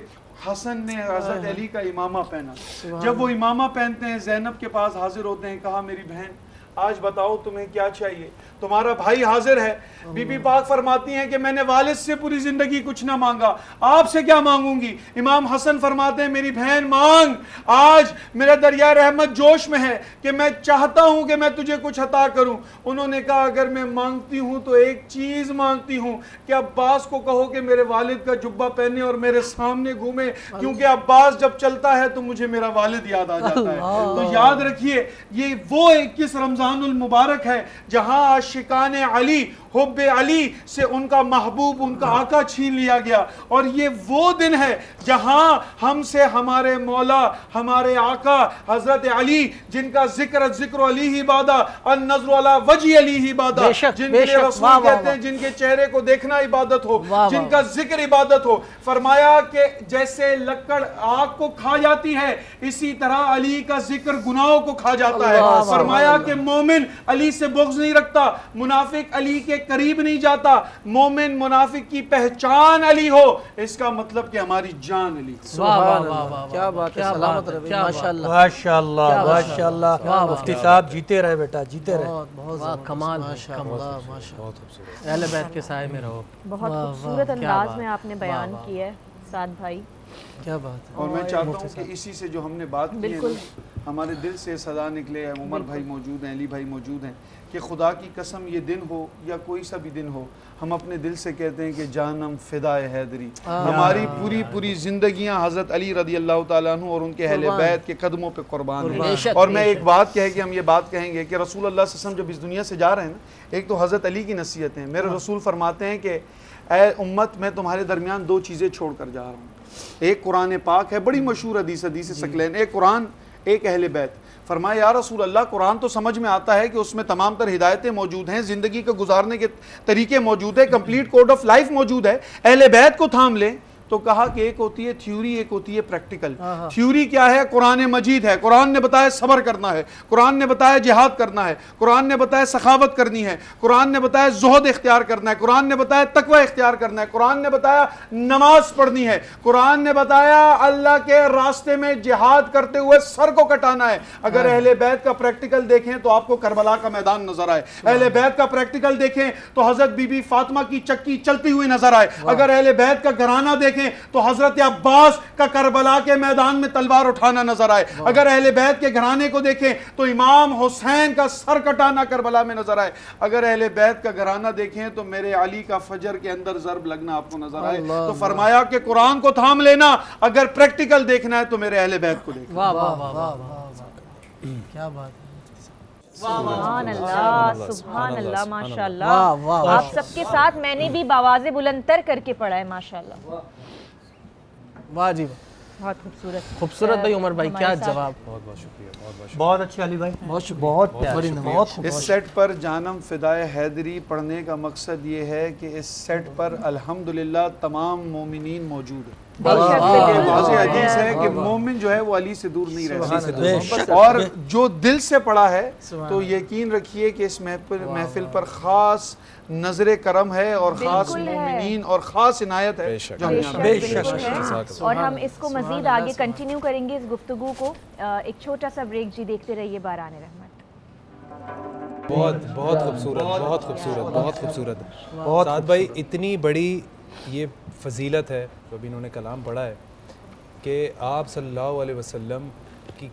حسن نے حضرت علی کا امامہ پہنا. جب وہ امامہ پہنتے ہیں زینب کے پاس حاضر ہوتے ہیں. کہا میری بہن آج بتاؤ تمہیں کیا چاہیے، تمہارا بھائی حاضر ہے. بی بی پاک فرماتی ہیں کہ میں نے والد سے پوری زندگی کچھ نہ مانگا، آپ سے کیا مانگوں گی. امام حسن فرماتے ہیں میری بہن مانگ، آج میرا دریا رحمت جوش میں ہے کہ میں چاہتا ہوں کہ میں تجھے کچھ عطا کروں. انہوں نے کہا اگر میں مانگتی ہوں تو ایک چیز مانگتی ہوں کہ عباس کو کہو کہ میرے والد کا جبہ پہنے اور میرے سامنے گھومے، کیونکہ عباس جب چلتا ہے تو مجھے میرا والد یاد آ جاتا ہے. تو یاد رکھیے یہ وہ 21 رمضان المبارک ہے جہاں عاشقان علی، حب علی سے ان کا محبوب، ان کا آقا چھین لیا گیا. اور یہ وہ دن ہے جہاں ہم سے ہمارے مولا، ہمارے آقا حضرت علی، جن کا ذکر علی ہی بادا، النظر علی وجہ علی ہی بادا، جن کے رسول کہتے ہیں جن کے چہرے کو دیکھنا عبادت ہو، جن کا ذکر عبادت ہو. فرمایا کہ جیسے لکڑ آگ کو کھا جاتی ہے اسی طرح علی کا ذکر گناہوں کو کھا جاتا ہے. فرمایا کہ مومن علی سے بغض نہیں رکھتا، منافق علی کے قریب نہیں جاتا. مومن منافق کی پہچان علی ہو، اس کا مطلب کہ ہماری جان علی. کیا بات ہے، سلامت رہے ماشاءاللہ ماشاءاللہ ماشاءاللہ. مفتی صاحب جیتے رہے بیٹا، جیتے رہے. بہت کمال اہل بیت کے سائے میں رہو. بہت خوبصورت انداز میں آپ نے بیان کیا ہے سعد بھائی. کیا بات ہے. اور میں چاہتا ہوں کہ اسی سے جو ہم نے بات کی ہے ہمارے دل سے صدا نکلے. عمر بھائی موجود ہیں، علی بھائی موجود ہیں، کہ خدا کی قسم یہ دن ہو یا کوئی سا بھی دن ہو، ہم اپنے دل سے کہتے ہیں کہ جانم فدائے حیدری. ہماری پوری زندگیاں حضرت علی رضی اللہ تعالیٰ عنہ اور ان کے اہل بیت کے قدموں پہ قربان ہیں. اور میں ایک بات کہہ کے ہم یہ بات کہیں گے کہ رسول اللہ صلی اللہ علیہ وسلم جب اس دنیا سے جا رہے ہیں نا، ایک تو حضرت علی کی نصیحت ہیں. میرے رسول فرماتے ہیں کہ اے امت میں تمہارے درمیان 2 چیزیں چھوڑ کر جا رہا ہوں. ایک قرآن پاک ہے، بڑی مشہور حدیث ثقلین، ایک قرآن ایک اہل بیت. فرمایا یا رسول اللہ قرآن تو سمجھ میں آتا ہے کہ اس میں تمام تر ہدایتیں موجود ہیں، زندگی کو گزارنے کے طریقے موجود ہیں، کمپلیٹ کوڈ آف لائف موجود ہے، اہل بیت کو تھام لیں. تو کہا کہ ایک ہوتی ہے تھیوری، ایک ہوتی ہے پریکٹیکل. تھیوری کیا ہے؟ قرآن مجید ہے. قرآن نے بتایا صبر کرنا ہے، قرآن نے بتایا جہاد کرنا ہے، قرآن نے بتایا سخاوت کرنی ہے، قرآن نے بتایا زہد اختیار کرنا ہے، قرآن نے بتایا تقوی اختیار کرنا ہے، قرآن نے بتایا نماز پڑھنی ہے، قرآن نے بتایا اللہ کے راستے میں جہاد کرتے ہوئے سر کو کٹانا ہے. اگر اہل بیت کا پریکٹیکل دیکھیں تو آپ کو کربلا کا میدان نظر آئے. اہل بیت کا پریکٹیکل دیکھیں تو حضرت بی بی فاطمہ کی چکی چلتی ہوئی نظر آئے. اگر اہل بیت کا گھرانہ دیکھیں تو حضرت عباس کا کربلا کے میدان میں تلوار اٹھانا نظر آئے. اگر اہل بیت کے گھرانے کو دیکھیں تو امام حسین کا سر کٹانا کربلا میں نظر آئے. اگر اہل بیت کا گھرانہ دیکھیں تو میرے علی کا فجر کے اندر ضرب لگنا آپ کو نظر آئے. تو فرمایا کہ قرآن کو تھام لینا، اگر پریکٹیکل دیکھنا ہے تو میرے اہل بیت کو دیکھنا. واہ واہ واہ واہ واہ، کیا بات ہے. سبحان اللہ سبحان اللہ ماشاءاللہ. آپ سب کے ساتھ میں نے بھی بآواز بلند تر کر کے پڑھا ہے ماشاءاللہ. واہ جی. بہت خوبصورت خوبصورت بھائی عمر بھائی کیا جواب. بہت بہت شکریہ، بہت بہت شکریہ. بہت اچھا علی بھائی، بہت پیاری نماز. اس سیٹ پر جانم فدائے حیدری پڑھنے کا مقصد یہ ہے کہ اس سیٹ پر الحمدللہ تمام مومنین موجود ہیں. واضح حدیث ہے کہ مومن جو ہے وہ علی سے دور نہیں رہ سکتا، اور جو دل سے پڑھا ہے تو یقین رکھیے کہ اس محفل پر خاص نظر کرم ہے اور خاص مومنین اور خاص عنایت ہے جو ہمیں. اور ہم اس کو مزید آگے کنٹینیو کریں گے اس گفتگو کو. ایک چھوٹا سا بریک جی، دیکھتے رہیے باران رحمت. بہت بہت خوبصورت، بہت خوبصورت، بہت خوبصورت. سعد بھائی اتنی بڑی یہ فضیلت ہے جو ابھی انہوں نے کلام پڑھا ہے کہ آپ صلی اللہ علیہ وسلم کی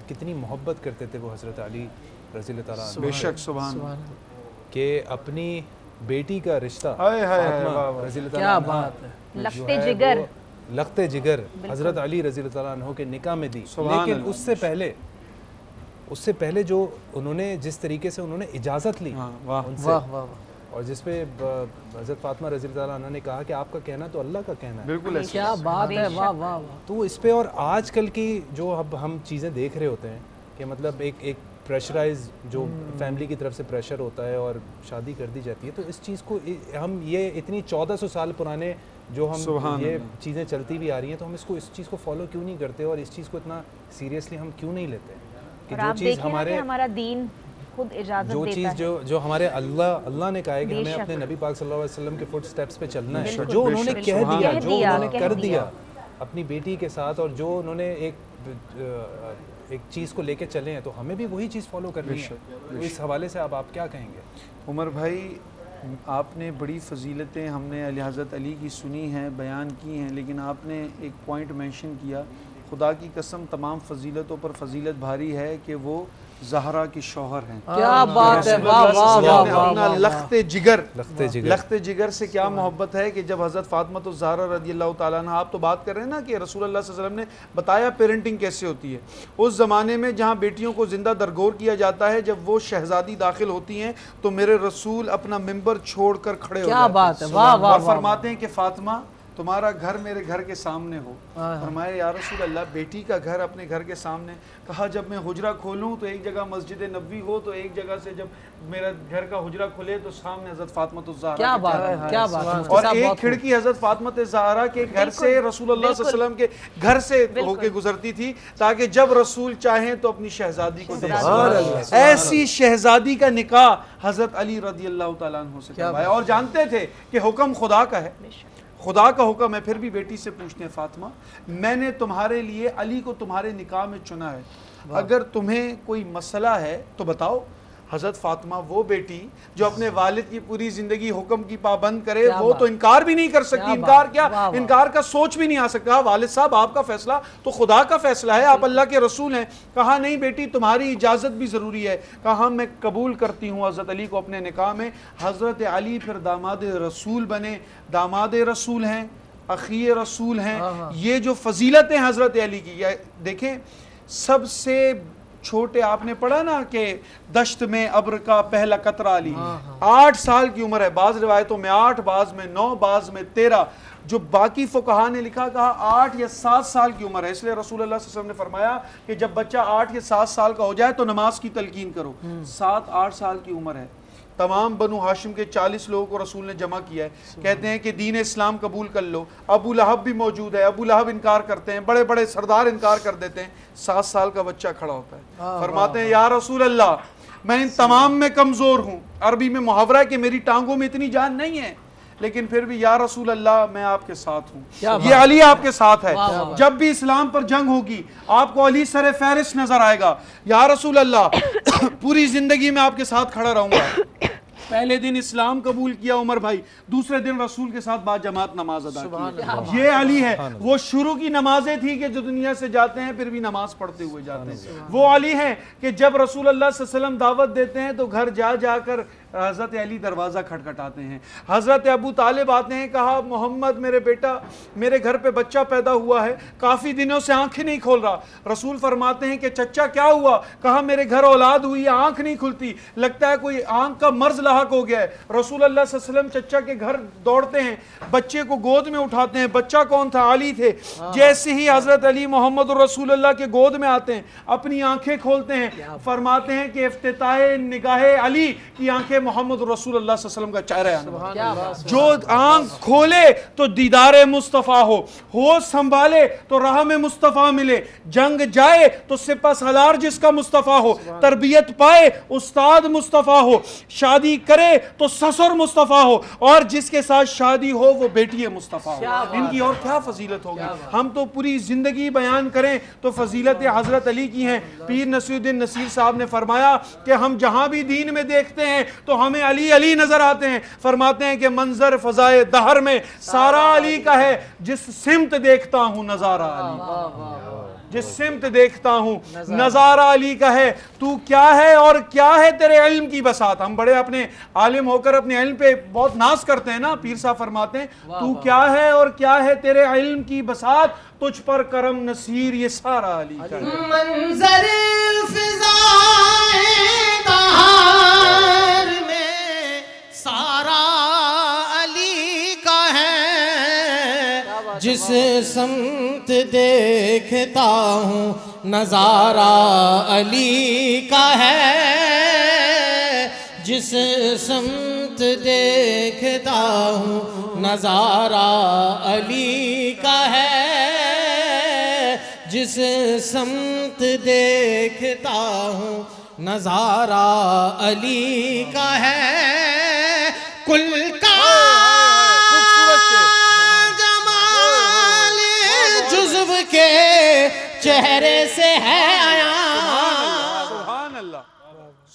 کتنی محبت کرتے تھے وہ حضرت علی رضی اللہ تعالیٰ عنہ. بے شک سبحان کہ اپنی بیٹی کا رشتہ فاطمہ رضی اللہ تعالیٰ عنہ لخت جگر، لخت جگر حضرت علی رضی اللہ تعالیٰ عنہ کے نکاح میں دی. لیکن اس سے پہلے جو انہوں نے جس طریقے سے انہوں نے اجازت لی ان سے، اور جس پہ حضرت فاطمہ رضی اللہ تعالیٰ عنہ نے کہا کہ آپ کا کہنا تو اللہ کا کہنا ہے. بالکل ایسا. کیا بات ہے، واہ واہ. تو اس پہ اور آج کل کی جو اب ہم چیزیں دیکھ رہے ہوتے ہیں کہ مطلب ایک پریشرائز جو فیملی کی طرف سے پریشر ہوتا ہے اور شادی کر دی جاتی ہے، تو اس چیز کو ہم یہ اتنی 1400 سال پرانے جو ہم یہ چیزیں چلتی بھی آ رہی ہیں، تو ہم اس چیز کو فالو کیوں نہیں کرتے اور اس چیز کو اتنا سیریسلی ہم کیوں نہیں لیتے کہ جو چیز ہمارا دین خود اجازت دیتا ہے، جو چیز جو ہمارے اللہ نے کہا ہے کہ ہمیں اپنے نبی پاک صلی اللہ علیہ وسلم کے فٹ سٹیپس پہ چلنا ہے، جو انہوں نے کہہ دیا، جو انہوں نے کر دیا اپنی بیٹی کے ساتھ، اور جو انہوں نے ایک چیز کو لے کے چلے ہیں، تو ہمیں بھی وہی چیز فالو کرنی ہے. تو اس حوالے سے آپ کیا کہیں گے؟ عمر بھائی، آپ نے بڑی فضیلتیں ہم نے حضرت علی کی سنی ہیں، بیان کی ہیں، لیکن آپ نے ایک پوائنٹ مینشن کیا. خدا کی قسم تمام فضیلتوں پر فضیلت بھاری ہے کہ وہ زہرا کے شوہر ہیں. کیا بات ہے، واہ واہ واہ. اپنا لخت جگر سے کیا محبت ہے کہ جب حضرت فاطمہ الزہرا رضی اللہ تعالیٰ عنہ، آپ تو بات کر رہے ہیں نا کہ رسول اللہ صلی اللہ علیہ وسلم نے بتایا پیرنٹنگ کیسے ہوتی ہے. اس زمانے میں جہاں بیٹیوں کو زندہ درگور کیا جاتا ہے، جب وہ شہزادی داخل ہوتی ہیں تو میرے رسول اپنا ممبر چھوڑ کر کھڑے ہو جاتے ہیں اور فرماتے ہیں کہ فاطمہ تمہارا گھر میرے گھر کے سامنے ہو. فرمایا یا رسول اللہ، بیٹی کا گھر اپنے گھر کے سامنے. کہا جب میں حجرہ کھولوں تو ایک جگہ مسجد نبوی ہو، تو ایک جگہ سے جب میرا گھر کا حجرہ کھلے تو سامنے حضرت فاطمہ الزہرا. کیا بات ہے، کیا بات ہے. اور ایک کھڑکی حضرت فاطمہ الزہرا کے گھر سے رسول اللہ صلی اللہ علیہ وسلم کے گھر سے ہو کے گزرتی تھی، تاکہ جب رسول چاہیں تو اپنی شہزادی کو دیکھ سکیں. ایسی شہزادی کا نکاح حضرت علی رضی اللہ تعالیٰ عنہ سے کروایا، اور جانتے تھے کہ حکم خدا کا ہے، خدا کا حکم ہے. پھر بھی بیٹی سے پوچھتے ہیں فاطمہ، میں نے تمہارے لیے علی کو تمہارے نکاح میں چنا ہے، اگر تمہیں کوئی مسئلہ ہے تو بتاؤ. حضرت فاطمہ وہ بیٹی جو اپنے والد کی پوری زندگی حکم کی پابند کرے، وہ تو انکار بھی نہیں کر سکتی. انکار کیا، انکار کا سوچ بھی نہیں آ سکتا. والد صاحب آپ کا فیصلہ تو خدا کا فیصلہ ہے، آپ اللہ کے رسول ہیں. کہا نہیں بیٹی، تمہاری اجازت بھی ضروری ہے. کہا میں قبول کرتی ہوں حضرت علی کو اپنے نکاح میں. حضرت علی پھر داماد رسول بنے. داماد رسول ہیں، اخی رسول ہیں. یہ جو فضیلتیں حضرت علی کی، دیکھیں سب سے چھوٹے، آپ نے پڑھا نا کہ دشت میں ابر کا پہلا قطرہ علی. 8 سال کی عمر ہے، بعض روایتوں میں 8، بعض میں 9، بعض میں 13. جو باقی فقہا نے لکھا، کہا 8 یا 7 سال کی عمر ہے. اس لیے رسول اللہ صلی اللہ علیہ وسلم نے فرمایا کہ جب بچہ 8 یا 7 سال کا ہو جائے تو نماز کی تلقین کرو. 7-8 سال کی عمر ہے. تمام بنو ہاشم کے 40 لوگوں کو رسول نے جمع کیا ہے. کہتے ہیں کہ دین اسلام قبول کر لو. ابو لہب بھی موجود ہے، ابو لہب انکار کرتے ہیں، بڑے بڑے سردار انکار کر دیتے ہیں. 7 سال کا بچہ کھڑا ہوتا ہے، فرماتے ہیں یا رسول اللہ، میں ان تمام میں کمزور ہوں. عربی میں محاورہ ہے کہ میری ٹانگوں میں اتنی جان نہیں ہے، لیکن پھر بھی یا رسول اللہ میں آپ کے ساتھ ہوں. یہ علی آپ کے ساتھ ہے. جب بھی اسلام پر جنگ ہوگی آپ کو علی سر فہرست نظر آئے گا. یا رسول اللہ پوری زندگی میں آپ کے ساتھ کھڑا رہوں گا. پہلے دن اسلام قبول کیا عمر بھائی، دوسرے دن رسول کے ساتھ بعد جماعت نماز ادا کی. یہ علی ہے. وہ شروع کی نمازیں تھی کہ جو دنیا سے جاتے ہیں پھر بھی نماز پڑھتے ہوئے جاتے ہیں. وہ علی ہیں کہ جب رسول اللہ صلی اللہ علیہ وسلم دعوت دیتے ہیں تو گھر جا جا کر حضرت علی دروازہ کھٹکھٹاتے ہیں. حضرت ابو طالب آتے ہیں, کہا محمد میرے بیٹا, میرے گھر پہ بچہ پیدا ہوا ہے, کافی دنوں سے آنکھیں نہیں کھول رہا. رسول فرماتے ہیں کہ چچا کیا ہوا؟ کہا میرے گھر اولاد ہوئی ہے, آنکھ نہیں کھلتی, لگتا ہے کوئی آنکھ کا مرض لاحق ہو گیا ہے. رسول اللہ صلی اللہ علیہ وسلم چچا کے گھر دوڑتے ہیں, بچے کو گود میں اٹھاتے ہیں. بچہ کون تھا؟ علی تھے. جیسے ہی حضرت علی محمد رسول اللہ کے گود میں آتے ہیں, اپنی آنکھیں کھولتے ہیں, فرماتے ہیں کہ افتتاح نگاہ علی کی آنکھیں محمد رسول اللہ صلی اللہ علیہ وسلم کا چہرہ ہے. جو آنکھ کھولے تو دیدار مصطفیٰ ہو سنبھالے تو راہ میں مصطفیٰ ملے, جنگ جائے تو سپہ سالار جس کا مصطفیٰ ہو, تربیت پائے استاد مصطفیٰ ہو, شادی کرے تو سسر مصطفیٰ ہو, اور جس کے ساتھ شادی ہو وہ بیٹی مصطفیٰ ہو. ان کی اور کیا فضیلت ہوگی؟ ہم تو پوری زندگی بیان کریں تو فضیلت حضرت علی کی ہیں. پیر نصیر الدین نصیر صاحب نے فرمایا کہ ہم جہاں بھی دین میں دیکھتے ہیں تو ہمیں علی علی نظر آتے ہیں. فرماتے ہیں کہ منظر فضائے دہر میں سارا علی کا ہے, جس سمت دیکھتا ہوں نظارہ علی, جس سمت دیکھتا ہوں نظارہ علی کا ہے. تو کیا ہے اور کیا ہے تیرے علم کی بساط. ہم بڑے اپنے عالم ہو کر اپنے علم پہ بہت ناز کرتے ہیں نا. پیر صاحب فرماتے ہیں تو کیا ہے اور کیا ہے تیرے علم کی بساط, تجھ پر کرم نصیر یہ سارا علی کا ہے. منظر فضائے دہر میں سارا علی کا ہے, جس سمت دیکھتا ہوں نظارہ علی کا ہے, جس سمت دیکھتا ہوں نظارہ علی کا ہے, جس سمت دیکھتا ہوں نظارہ علی کا ہے. کل کا جمال جزو کے چہرے سے ہے آیا, سبحان اللہ,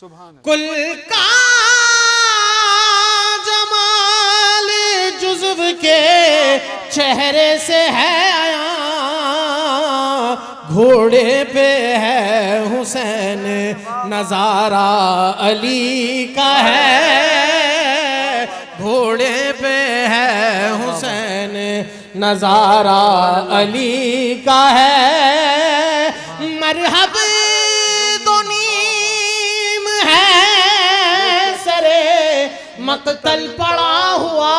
سبحان اللہ. کل کا جمال جزو کے چہرے سے ہے آیا, گھوڑے پہ ہے حسین نظارہ علی کا ہے, گھوڑے پہ ہے حسین نظارہ علی کا ہے. مرحب دو نیم ہے سرے مقتل پڑا ہوا.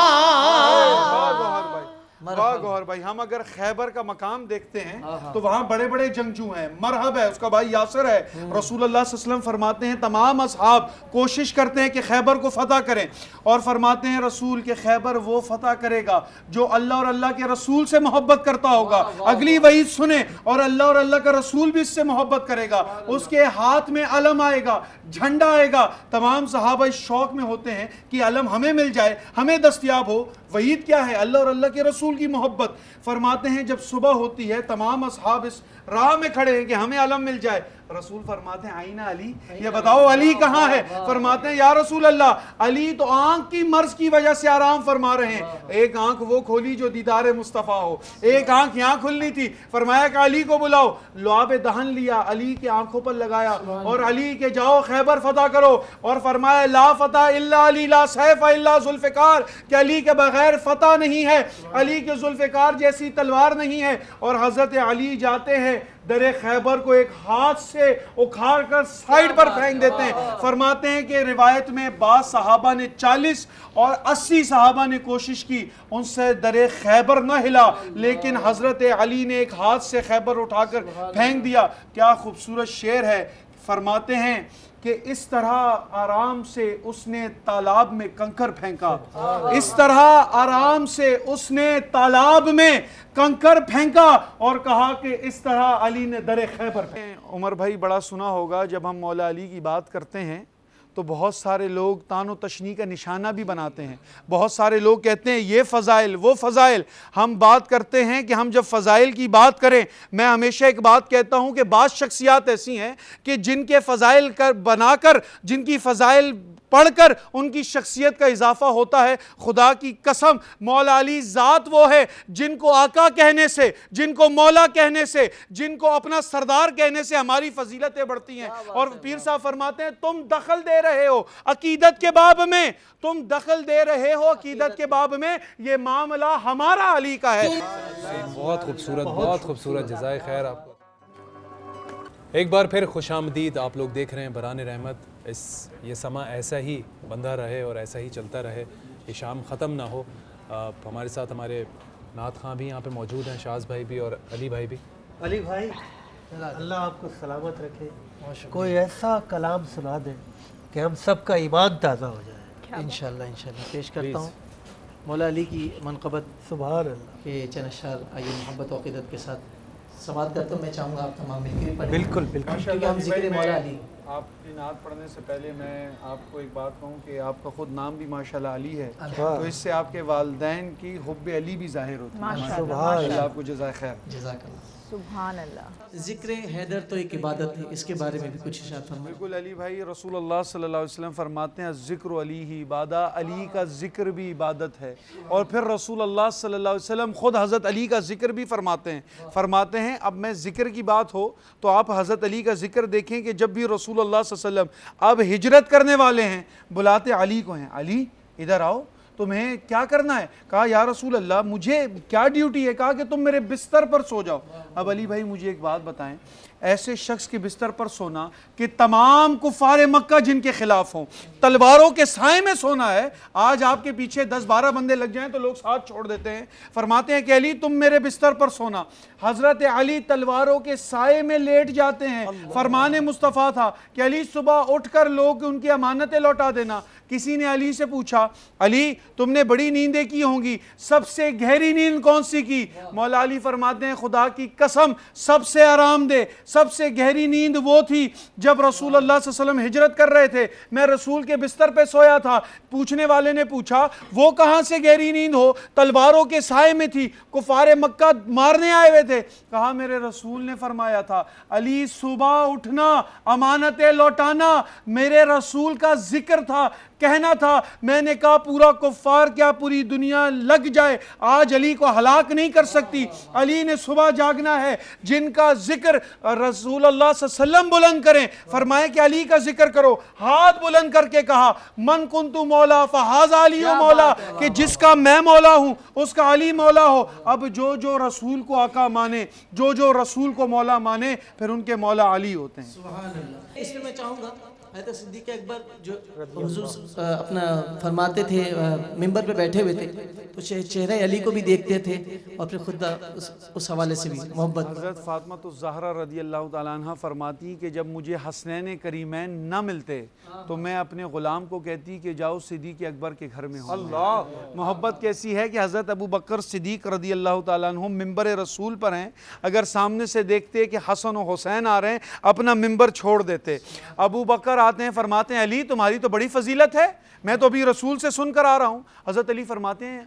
واہ گوھر بھائی, ہم اگر خیبر کا مقام دیکھتے ہیں تو وہاں بڑے بڑے جنگجو ہیں. مرحب ہے, اس کا بھائی یاسر ہے. رسول اللہ صلی اللہ علیہ وسلم فرماتے ہیں تمام اصحاب کوشش کرتے ہیں کہ خیبر کو فتح کریں, اور فرماتے ہیں رسول کہ خیبر وہ فتح کرے گا جو اللہ اور اللہ کے رسول سے محبت کرتا ہوگا. اگلی وعید سنیں, اور اللہ اور اللہ کا رسول بھی اس سے محبت کرے گا. اس کے ہاتھ میں علم آئے گا, جھنڈا آئے گا. تمام صحابہ اس شوق میں ہوتے ہیں کہ علم ہمیں مل جائے, ہمیں دستیاب ہو. وعید کیا ہے؟ اللہ اور اللہ کے رسول کی محبت. فرماتے ہیں جب صبح ہوتی ہے تمام اصحاب اس راہ میں کھڑے ہیں کہ ہمیں علم مل جائے. رسول فرماتے ہیں آئینہ علی, یہ بتاؤ علی کہاں ہے؟ فرماتے ہیں یا رسول اللہ علی تو آنکھ کی مرض کی وجہ سے آرام فرما رہے ہیں. ایک آنکھ وہ کھولی جو دیدار مصطفیٰ ہو, ایک آنکھ یہاں کھلنی تھی. فرمایا کہ علی کو بلاؤ. لعاب دہن لیا, علی کے آنکھوں پر لگایا, اور علی کے جاؤ خیبر فتح کرو. اور فرمایا لا فتح الا علی لا سیف الا ذوالفقار, کہ علی کے بغیر فتح نہیں ہے, علی کے ذوالفقار جیسی تلوار نہیں ہے. اور حضرت علی جاتے ہیں در خیبر کو ایک ہاتھ سے اکھاڑ کر سائیڈ پر پھینک دیتے ہیں. فرماتے ہیں کہ روایت میں بعض صحابہ نے 40 اور 80 صحابہ نے کوشش کی, ان سے در خیبر نہ ہلا, لیکن حضرت علی نے ایک ہاتھ سے خیبر اٹھا کر پھینک دیا. کیا خوبصورت شعر ہے. فرماتے ہیں کہ اس طرح آرام سے اس نے تالاب میں کنکر پھینکا, اس طرح آرام سے اس نے تالاب میں کنکر پھینکا, اور کہا کہ اس طرح علی نے در خیبر پھینکا. عمر بھائی بڑا سنا ہوگا جب ہم مولا علی کی بات کرتے ہیں تو بہت سارے لوگ تان و تشنیع کا نشانہ بھی بناتے ہیں. بہت سارے لوگ کہتے ہیں یہ فضائل وہ فضائل. ہم بات کرتے ہیں کہ ہم جب فضائل کی بات کریں, میں ہمیشہ ایک بات کہتا ہوں کہ بعض شخصیات ایسی ہیں کہ جن کے فضائل بنا کر, جن کی فضائل پڑھ کر ان کی شخصیت کا اضافہ ہوتا ہے۔ خدا کی قسم مولا علی ذات وہ ہے جن کو آقا کہنے سے، جن کو مولا کہنے سے، جن کو اپنا سردار کہنے سے ہماری فضیلتیں بڑھتی ہیں۔ اور پیر صاحب فرماتے ہیں تم دخل دے رہے ہو عقیدت کے باب میں، تم دخل دے رہے ہو عقیدت کے باب میں، یہ معاملہ ہمارا علی کا ہے۔ بہت خوبصورت، بہت خوبصورت، جزائے خیر آپ کو۔ ایک بار پھر خوش آمدید، آپ لوگ دیکھ رہے ہیں برہان رحمت۔ یہ سما ایسا ہی بندہ رہے اور ایسا ہی چلتا رہے، یہ شام ختم نہ ہو۔ ہمارے ساتھ ہمارے نعت خواں بھی یہاں پہ موجود ہیں، شاز بھائی بھی اور علی بھائی بھی۔ علی بھائی اللہ آپ کو سلامت رکھے، کوئی ایسا کلام سنا دیں کہ ہم سب کا ایمان تازہ ہو جائے۔ انشاءاللہ انشاءاللہ پیش کرتا ہوں مولا علی کی منقبت سبحان اللہ۔ کے چند اشعار، آئیے محبت و عقیدت کے ساتھ سماعت کرتا ہوں۔ میں چاہوں گا آپ تمام مل کے پڑھیں، بالکل بالکل، کیونکہ ہم ذکر مولا علی۔ آپ کی نعت پڑھنے سے پہلے میں آپ کو ایک بات کہوں کہ آپ کا خود نام بھی ماشاءاللہ علی ہے، تو اس سے آپ کے والدین کی حب علی بھی ظاہر ہوتی ہے۔ سبحان اللہ آپ کو جزائے خیر۔ جزاک اللہ۔ سبحان اللہ۔ ذکر حیدر تو ایک عبادت ہے، اس کے بارے میں بھی کچھ ارشاد فرمائیں۔ بالکل علی بھائی، رسول اللہ صلی اللہ علیہ وسلم فرماتے ہیں ذکر علی ہی عبادت، علی کا ذکر بھی عبادت ہے۔ اور پھر رسول اللہ صلی اللہ علیہ وسلم خود حضرت علی کا ذکر بھی فرماتے ہیں۔ اب میں ذکر کی بات ہو تو آپ حضرت علی کا ذکر دیکھیں کہ جب بھی رسول اللہ صلی اللہ علیہ وسلم اب ہجرت کرنے والے ہیں، بلاتے علی کو ہیں، علی ادھر آؤ، تمہیں کیا کرنا ہے؟ کہا یا رسول اللہ مجھے کیا ڈیوٹی ہے؟ کہا کہ تم میرے بستر پر سو جاؤ۔ اب علی بھائی مجھے ایک بات بتائیں، ایسے شخص کے بستر پر سونا کہ تمام کفار مکہ جن کے خلاف ہوں، تلواروں کے سائے میں سونا ہے۔ آج آپ کے پیچھے 10-12 بندے لگ جائیں تو لوگ ساتھ چھوڑ دیتے ہیں۔ فرماتے ہیں کہ علی تم میرے بستر پر سونا۔ حضرت علی تلواروں کے سائے میں لیٹ جاتے ہیں۔ فرمان مصطفیٰ تھا کہ علی صبح اٹھ کر لوگ ان کی امانتیں لوٹا دینا۔ کسی نے علی سے پوچھا علی تم نے بڑی نیندیں کی ہوں گی، سب سے گہری نیند کون سی کی؟ مولا علی فرماتے ہیں خدا کی قسم سب سے آرام دہ، سب سے گہری نیند وہ تھی جب رسول اللہ صلی اللہ علیہ وسلم ہجرت کر رہے تھے، میں رسول کے بستر پہ سویا تھا۔ پوچھنے والے نے پوچھا وہ کہاں سے گہری نیند ہو؟ تلواروں کے سائے میں تھی، کفار مکہ مارنے آئے ہوئے تھے۔ کہا میرے رسول نے فرمایا تھا علی صبح اٹھنا، امانتیں لوٹانا میرے رسول کا ذکر تھا، کہنا تھا۔ میں نے کہا پورا کفار کیا پوری دنیا لگ جائے آج علی کو ہلاک نہیں کر سکتی۔ علی نے صبح جاگنا ہے، جن کا ذکر رسول اللہ صلی اللہ علیہ وسلم بلند کریں، فرمایا کہ علی کا ذکر کرو۔ ہاتھ بلند کر کے کہا من کنت مولا فہذا علی مولا، کہ جس کا میں مولا ہوں اس کا علی مولا ہو۔ اب جو جو رسول کو آقا مانے، جو جو رسول کو مولا مانے، پھر ان کے مولا علی ہوتے ہیں۔ سبحان اللہ۔ اس میں چاہوں گا حضرت صدیق اکبر جو حضور اپنا فرماتے تھے، ممبر پہ بیٹھے ہوئے تھے تو چہرہ علی کو بھی دیکھتے تھے اور پھر خود اس حوالے سے بھی محبت۔ حضرت فاطمہ الزہرا رضی اللہ تعالیٰ عنہ فرماتی کہ جب مجھے حسنین کریمین نہ ملتے تو میں اپنے غلام کو کہتی کہ جاؤ صدیق اکبر کے گھر میں ہو۔ اللہ محبت کیسی ہے کہ حضرت ابو بکر صدیق رضی اللہ تعالیٰ عنہ ممبر رسول پر ہیں، اگر سامنے سے دیکھتے کہ حسن و حسین آ رہے ہیں اپنا ممبر چھوڑ دیتے۔ ابو بکر آتے ہیں فرماتے ہیں علی تمہاری تو بڑی فضیلت ہے، میں تو ابھی رسول سے سن کر آ رہا ہوں۔ حضرت علی فرماتے ہیں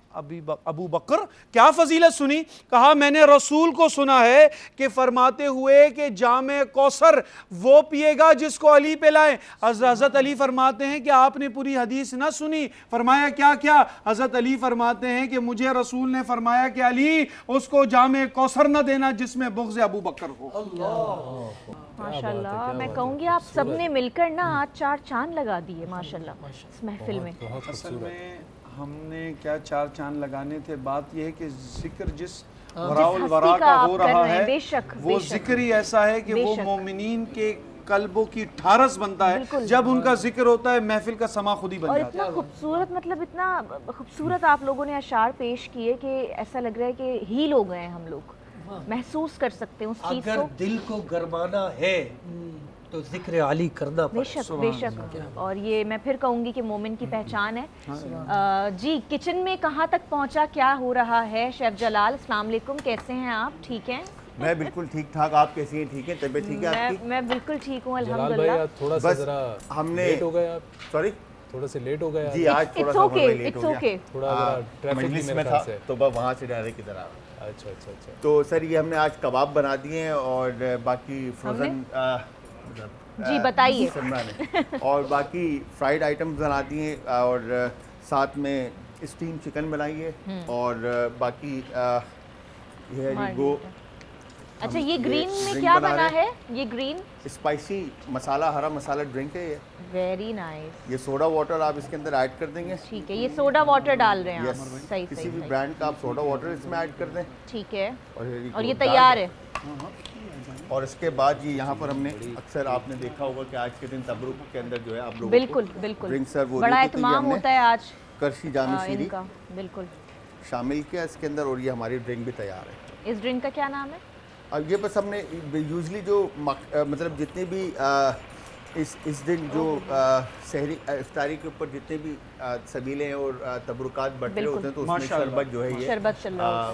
ابو بکر کیا فضیلت سنی؟ کہا میں نے رسول کو سنا ہے کہ فرماتے ہوئے کہ جام کوثر وہ پیے گا جس کو علی پلائیں۔ حضرت علی فرماتے ہیں کہ آپ نے پوری حدیث نہ سنی؟ فرمایا کیا کیا؟ حضرت علی فرماتے ہیں کہ مجھے رسول نے فرمایا کہ علی اس کو جام کوثر نہ دینا جس میں بغض ابو بکر ہو۔ ماشاءاللہ میں کہوں گی آپ سب نے مل کر نا آج 4 چاند لگا دیے ماشاءاللہ اس محفل میں۔ اصل میں ہم نے کیا 4 چاند لگانے تھے، بات یہ ہے کہ ذکر جس وراء الورا کا ہو رہا ہے وہ ذکر ہی ایسا ہے کہ وہ مومنین کے قلبوں کی ٹھارس بنتا ہے۔ جب ان کا ذکر ہوتا ہے محفل کا سما خود ہی بن جاتا ہے۔ اور اتنا خوبصورت، مطلب اتنا خوبصورت آپ لوگوں نے اشعار پیش کیے کہ ایسا لگ رہا ہے کہ ہیل ہو گئے ہیں ہم لوگ، محسوس کر سکتے ہیں اس چیز کو۔ اگر دل کو گرمانا ہے تو ذکر علی کرنا بے شک بے شک۔ اور یہ میں پھر کہوں گی کہ مومن کی پہچان ہے۔ جی کچن میں کہاں تک پہنچا، کیا ہو رہا ہے؟ شیف جلال السلام علیکم، کیسے ہیں آپ؟ ٹھیک ہیں؟ میں بالکل ٹھیک ٹھاک، آپ کیسی ہیں؟ ٹھیک ہے، طبیعت ٹھیک ہے آپ کی؟ میں بالکل ٹھیک ہوں جلال الحمدللہ۔ بھائی تھوڑا سا ذرا ہم نے لیٹ ہو گئے آپ، سوری تھوڑا سے لیٹ ہو گئے جی آج تھوڑا سا لیٹ ہو گیا، تھوڑا ذرا ٹریفک مجلس میں تھا تو وہاں سے ڈائریکٹ ادھر آ۔ اچھا اچھا اچھا۔ تو سر یہ ہم نے آج کباب بنا دیے ہیں اور باقی فروزن جی بتائیے. سمران ہے. اور باقی فرائیڈ آئٹمز بناتی ہیں اور ساتھ میں اسٹیم چکن بنائی ہے اور باقی یہ ہے جی گو. اچھا یہ گرین میں کیا بنا ہے؟ یہ گرین اسپائسی مسالہ ہرا مسالہ ڈرنک ہے یہ. Very nice. یہ سوڈا واٹر آپ اس کے اندر ایڈ کر دیں گے. ٹھیک ہے, یہ سوڈا واٹر ڈال رہے ہیں آپ. صحیح کسی صحیح بھی برانڈ کا آپ سوڈا واٹر اس میں ایڈ کر دیں. ٹھیک ہے, اور یہ تیار ہے. اور اس کے بعد یہ یہاں پر ہم نے اکثر آپ نے دیکھا ہوگا کہ آج کے دن تبرک کے اندر جو ہے آپ لوگوں بالکل بالکل ڈرنک سرو ہو بڑا رہی ہے. اہتمام ہوتا ہے آج کرشی جام شیری ان کا. بالکل شامل کیا اس کے اندر اور یہ ہماری ڈرنک بھی تیار ہے. اس ڈرنک کا کیا نام ہے؟ اب یہ بس ہم نے یوزلی جو مطلب جتنے بھی اس دن جو سحری افطاری کے اوپر جتنے بھی سبیلیں اور تبرکات بٹ رہے ہوتے ہیں تو اس میں شربت جو ہے یہ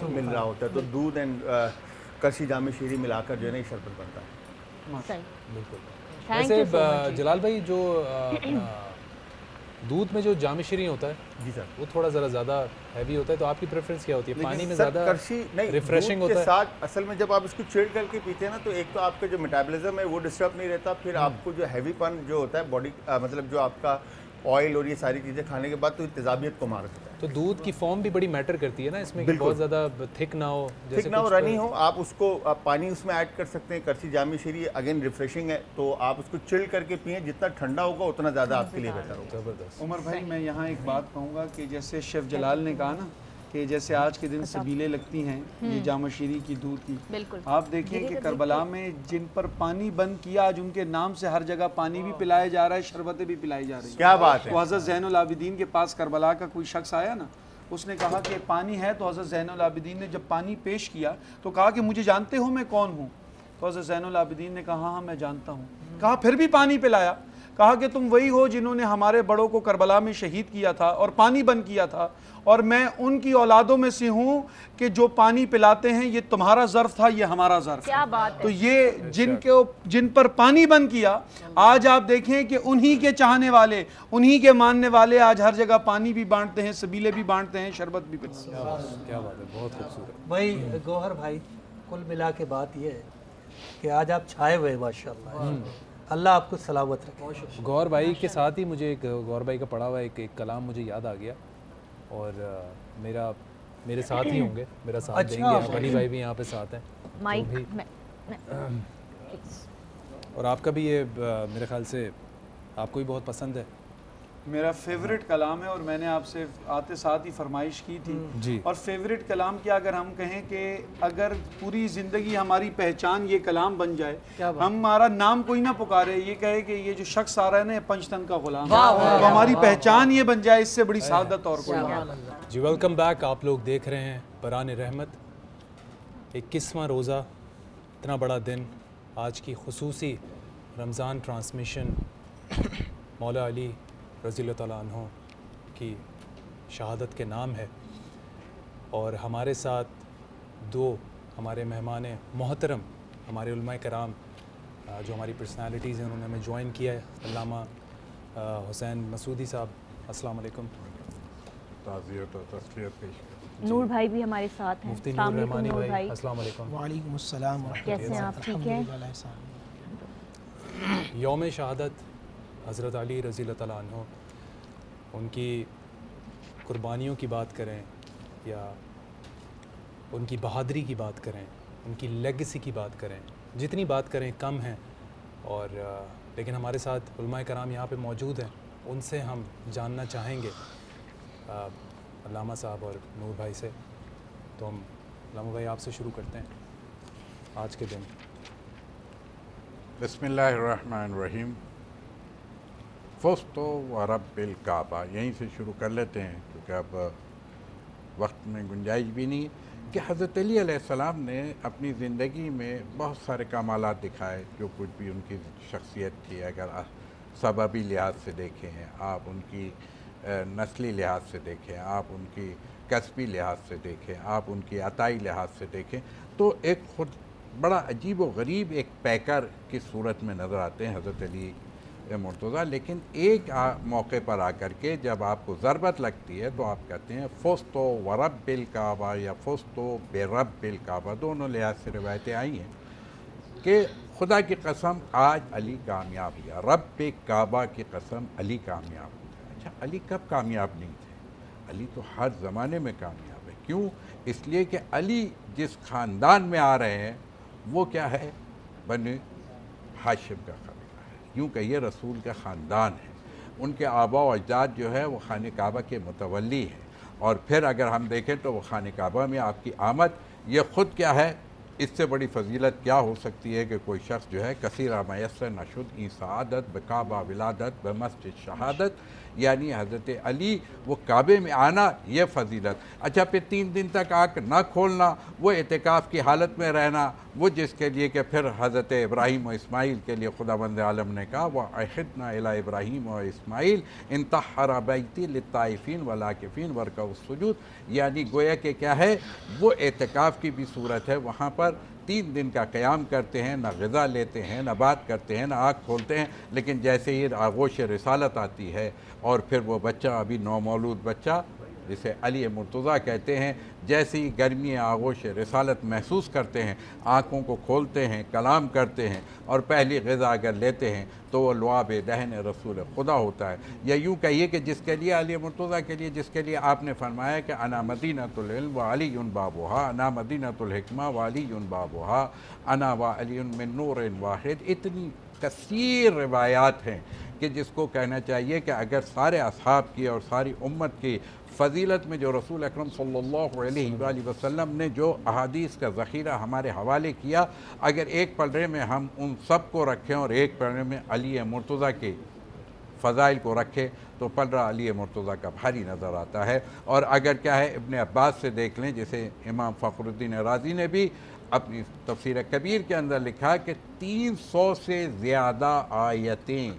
مل رہا ہوتا ہے. تو دودھ اینڈ کرشی جام شیری ملا کر جو ہے نا یہ شربت بنتا ہے. بالکل. ویسے جلال بھائی جو دودھ میں جو جام شیریں ہوتا ہے جی سر وہ تھوڑا ذرا زیادہ ہیوی ہوتا ہے, تو آپ کی پریفرنس کیا ہوتی ہے؟ پانی میں سر زیادہ کرشی نہیں ریفریشنگ دودھ ہوتا کے ہے؟ ساتھ اصل میں جب آپ اس کو چڑ کر کے پیتے ہیں نا تو ایک تو آپ کا جو میٹابولزم ہے وہ ڈسٹرب نہیں رہتا, پھر آپ کو جو ہیوی پن جو ہوتا ہے باڈی مطلب جو آپ کا آئل اور یہ ساری چیزیں کھانے کے بعد تو تیزابیت کو مار دیتا ہے. تو دودھ کی فارم بھی بڑی میٹر کرتی ہے نا اس میں, کہ بہت زیادہ تھک نہ ہو, تھک نہ ہو رنی ہو. آپ اس کو پانی اس میں ایڈ کر سکتے ہیں. کرشی جام شیری اگین ریفریشنگ ہے تو آپ اس کو چل کر کے پئیں, جتنا ٹھنڈا ہوگا اتنا زیادہ آپ کے لیے بہتر ہوگا. زبردست. عمر بھائی میں یہاں ایک بات کہوں گا کہ جیسے شیف جلال نے کہا نا کہ جیسے آج کے دن سبیلیں لگتی ہیں یہ جام شیری کی دودھ کی, آپ دیکھیں کہ کربلا میں جن پر پانی بند کیا آج ان کے نام سے ہر جگہ پانی بھی پلایا جا رہا ہے, شربتیں بھی پلائی جا رہی ہیں. کیا بات ہے. تو حضرت زین العابدین کے پاس کربلا کا کوئی شخص آیا نا, اس نے کہا کہ پانی ہے, تو حضرت زین العابدین نے جب پانی پیش کیا تو کہا کہ مجھے جانتے ہو میں کون ہوں؟ تو حضرت زین العابدین نے کہا ہاں میں جانتا ہوں. کہا پھر بھی پانی پلایا. کہا کہ تم وہی ہو جنہوں نے ہمارے بڑوں کو کربلا میں شہید کیا تھا اور پانی بند کیا تھا, اور میں ان کی اولادوں میں سے ہوں کہ جو پانی پلاتے ہیں. یہ تمہارا ظرف تھا, یہ ہمارا ظرف ہے. تو یہ جن پر پانی بند کیا, آج آپ دیکھیں کہ انہی کے چاہنے والے, انہی کے ماننے والے آج ہر جگہ پانی بھی بانٹتے ہیں, سبیلے بھی بانٹتے ہیں, شربت بھی پلاتے ہیں. کیا بات ہے, بہت خوبصورت. بھائی گوہر بھائی کل ملا کے بات یہ ہے کہ آج آپ چھائے ہوئے ماشاءاللہ, اللہ آپ کو سلامت رکھے. گور بھائی کے ساتھ ہی مجھے ایک گور بھائی کا پڑھا ہوا ایک کلام مجھے یاد آ گیا, اور میرے ساتھ ہی ہوں گے, میرا ساتھ دیں گے. غنی بھائی بھی یہاں پہ ساتھ ہیں, اور آپ کا بھی یہ میرے خیال سے آپ کو بھی بہت پسند ہے. میرا فیوریٹ کلام ہے, اور میں نے آپ سے آتے ساتھ ہی فرمائش کی تھی جی. اور فیوریٹ کلام کیا, اگر ہم کہیں کہ اگر پوری زندگی ہماری پہچان یہ کلام بن جائے, ہمارا نام کوئی نہ پکارے, یہ کہے کہ یہ جو شخص آ رہا ہے نا پنچ تن کا غلام, تو ہماری پہچان یہ بن جائے, اس سے بڑی سعادت اور کوئی نہیں. جی ویلکم بیک. آپ لوگ دیکھ رہے ہیں بران رحمت, 21واں روزہ, اتنا بڑا دن, آج کی خصوصی رمضان ٹرانسمیشن مولا علی رضی اللہ تعالیٰ عنہ کی شہادت کے نام ہے, اور ہمارے ساتھ دو ہمارے مہمان محترم, ہمارے علماء کرام جو ہماری پرسنالٹیز ہیں, انہوں نے ہمیں جوائن کیا ہے. علامہ حسین مسعودی صاحب, السلام علیکم. تعزیت و تسلیت پیش کریں. نور بھائی بھی ہمارے ساتھ ہیں. مفتی نور رحمانی بھائی, السلام علیکم. وعلیکم السلام. کیسے ہیں آپ, ٹھیک ہیں؟ یوم شہادت حضرت علی رضی اللہ تعالیٰ عنہ, ان کی قربانیوں کی بات کریں یا ان کی بہادری کی بات کریں, ان کی لیگیسی کی بات کریں, جتنی بات کریں کم ہیں. اور لیکن ہمارے ساتھ علماء کرام یہاں پہ موجود ہیں, ان سے ہم جاننا چاہیں گے علامہ صاحب اور نور بھائی سے. تو ہم علامہ بھائی آپ سے شروع کرتے ہیں آج کے دن. بسم اللہ الرحمن الرحیم. فزت ورب الکعبہ, یہیں سے شروع کر لیتے ہیں کیونکہ اب وقت میں گنجائش بھی نہیں ہے کہ حضرت علی علیہ السلام نے اپنی زندگی میں بہت سارے کمالات دکھائے. جو کچھ بھی ان کی شخصیت تھی, اگر سببی لحاظ سے دیکھیں, آپ ان کی نسلی لحاظ سے دیکھیں, آپ ان کی کسبی لحاظ سے دیکھیں, آپ ان کی عطائی لحاظ سے دیکھیں, تو ایک خود بڑا عجیب و غریب ایک پیکر کی صورت میں نظر آتے ہیں حضرت علی مرتضیٰ. لیکن ایک موقع پر آ کر کے جب آپ کو ضربت لگتی ہے تو آپ کہتے ہیں فزت ورب الکعبہ یا فزت برب الکعبہ. دونوں لحاظ سے روایتیں آئی ہیں کہ خدا کی قسم آج علی کامیاب ہوا، رب کعبہ کی قسم علی کامیاب ہوا۔ اچھا علی کب کامیاب نہیں تھے؟ علی تو ہر زمانے میں کامیاب ہے۔ کیوں؟ اس لیے کہ علی جس خاندان میں آ رہے ہیں وہ کیا ہے؟ بنی ہاشم کا قبیلہ ہے، یوں کہیے رسول کا خاندان ہے۔ ان کے آباء و اجداد جو ہے وہ خانہ کعبہ کے متولی ہیں، اور پھر اگر ہم دیکھیں تو وہ خانہ کعبہ میں آپ کی آمد یہ خود کیا ہے؟ اس سے بڑی فضیلت کیا ہو سکتی ہے کہ کوئی شخص جو ہے کثیرہ میسر نشد ای سعادت بکعبہ ولادت بمسجد شہادت، یعنی حضرت علی وہ کعبے میں آنا یہ فضیلت۔ اچھا پھر 3 دن تک آنکھ نہ کھولنا، وہ اعتکاف کی حالت میں رہنا، وہ جس کے لیے کہ پھر حضرت ابراہیم و اسماعیل کے لیے خداوند عالم نے کہا وَأَعِدْنَا إِلَىٰ إِبْرَاهِيمَ وَإِسْمَاعِيلَ إِن طَهَّرَ بَيْتِي لِلطَّائِفِينَ وَالْعَاكِفِينَ وَارْكَعُوا السُّجُودَ، یعنی گویا کہ کیا ہے وہ اعتکاف کی بھی صورت ہے۔ وہاں پر 3 دن کا قیام کرتے ہیں، نہ غذا لیتے ہیں، نہ بات کرتے ہیں، نہ آنکھ کھولتے ہیں، لیکن جیسے ہی آغوش رسالت آتی ہے اور پھر وہ بچہ ابھی نومولود بچہ جسے علی مرتضیٰ کہتے ہیں، جیسے ہی گرمی آغوش رسالت محسوس کرتے ہیں، آنکھوں کو کھولتے ہیں، کلام کرتے ہیں، اور پہلی غذا اگر لیتے ہیں تو وہ لعاب دہن رسول خدا ہوتا ہے۔ یا یوں کہیے کہ جس کے لیے علی مرتضیٰ کے لیے جس کے لیے آپ نے فرمایا کہ انا مدینۃ العلم وعلی بابها، انا مدینۃ الحکمہ وعلی بابها، انا وعلی من نور واحد، اتنی کثیر روایات ہیں کہ جس کو کہنا چاہیے کہ اگر سارے اصحاب کی اور ساری امت کی فضیلت میں جو رسول اکرم صلی اللہ علیہ وآلہ وسلم نے جو احادیث کا ذخیرہ ہمارے حوالے کیا، اگر ایک پلڑے میں ہم ان سب کو رکھیں اور ایک پلڑے میں علی مرتضیٰ کے فضائل کو رکھیں تو پلڑا علی مرتضیٰ کا بھاری نظر آتا ہے۔ اور اگر کیا ہے ابن عباس سے دیکھ لیں، جسے امام فخر الدین رازی نے بھی اپنی تفسیر کبیر کے اندر لکھا کہ 300 سے زیادہ آیتیں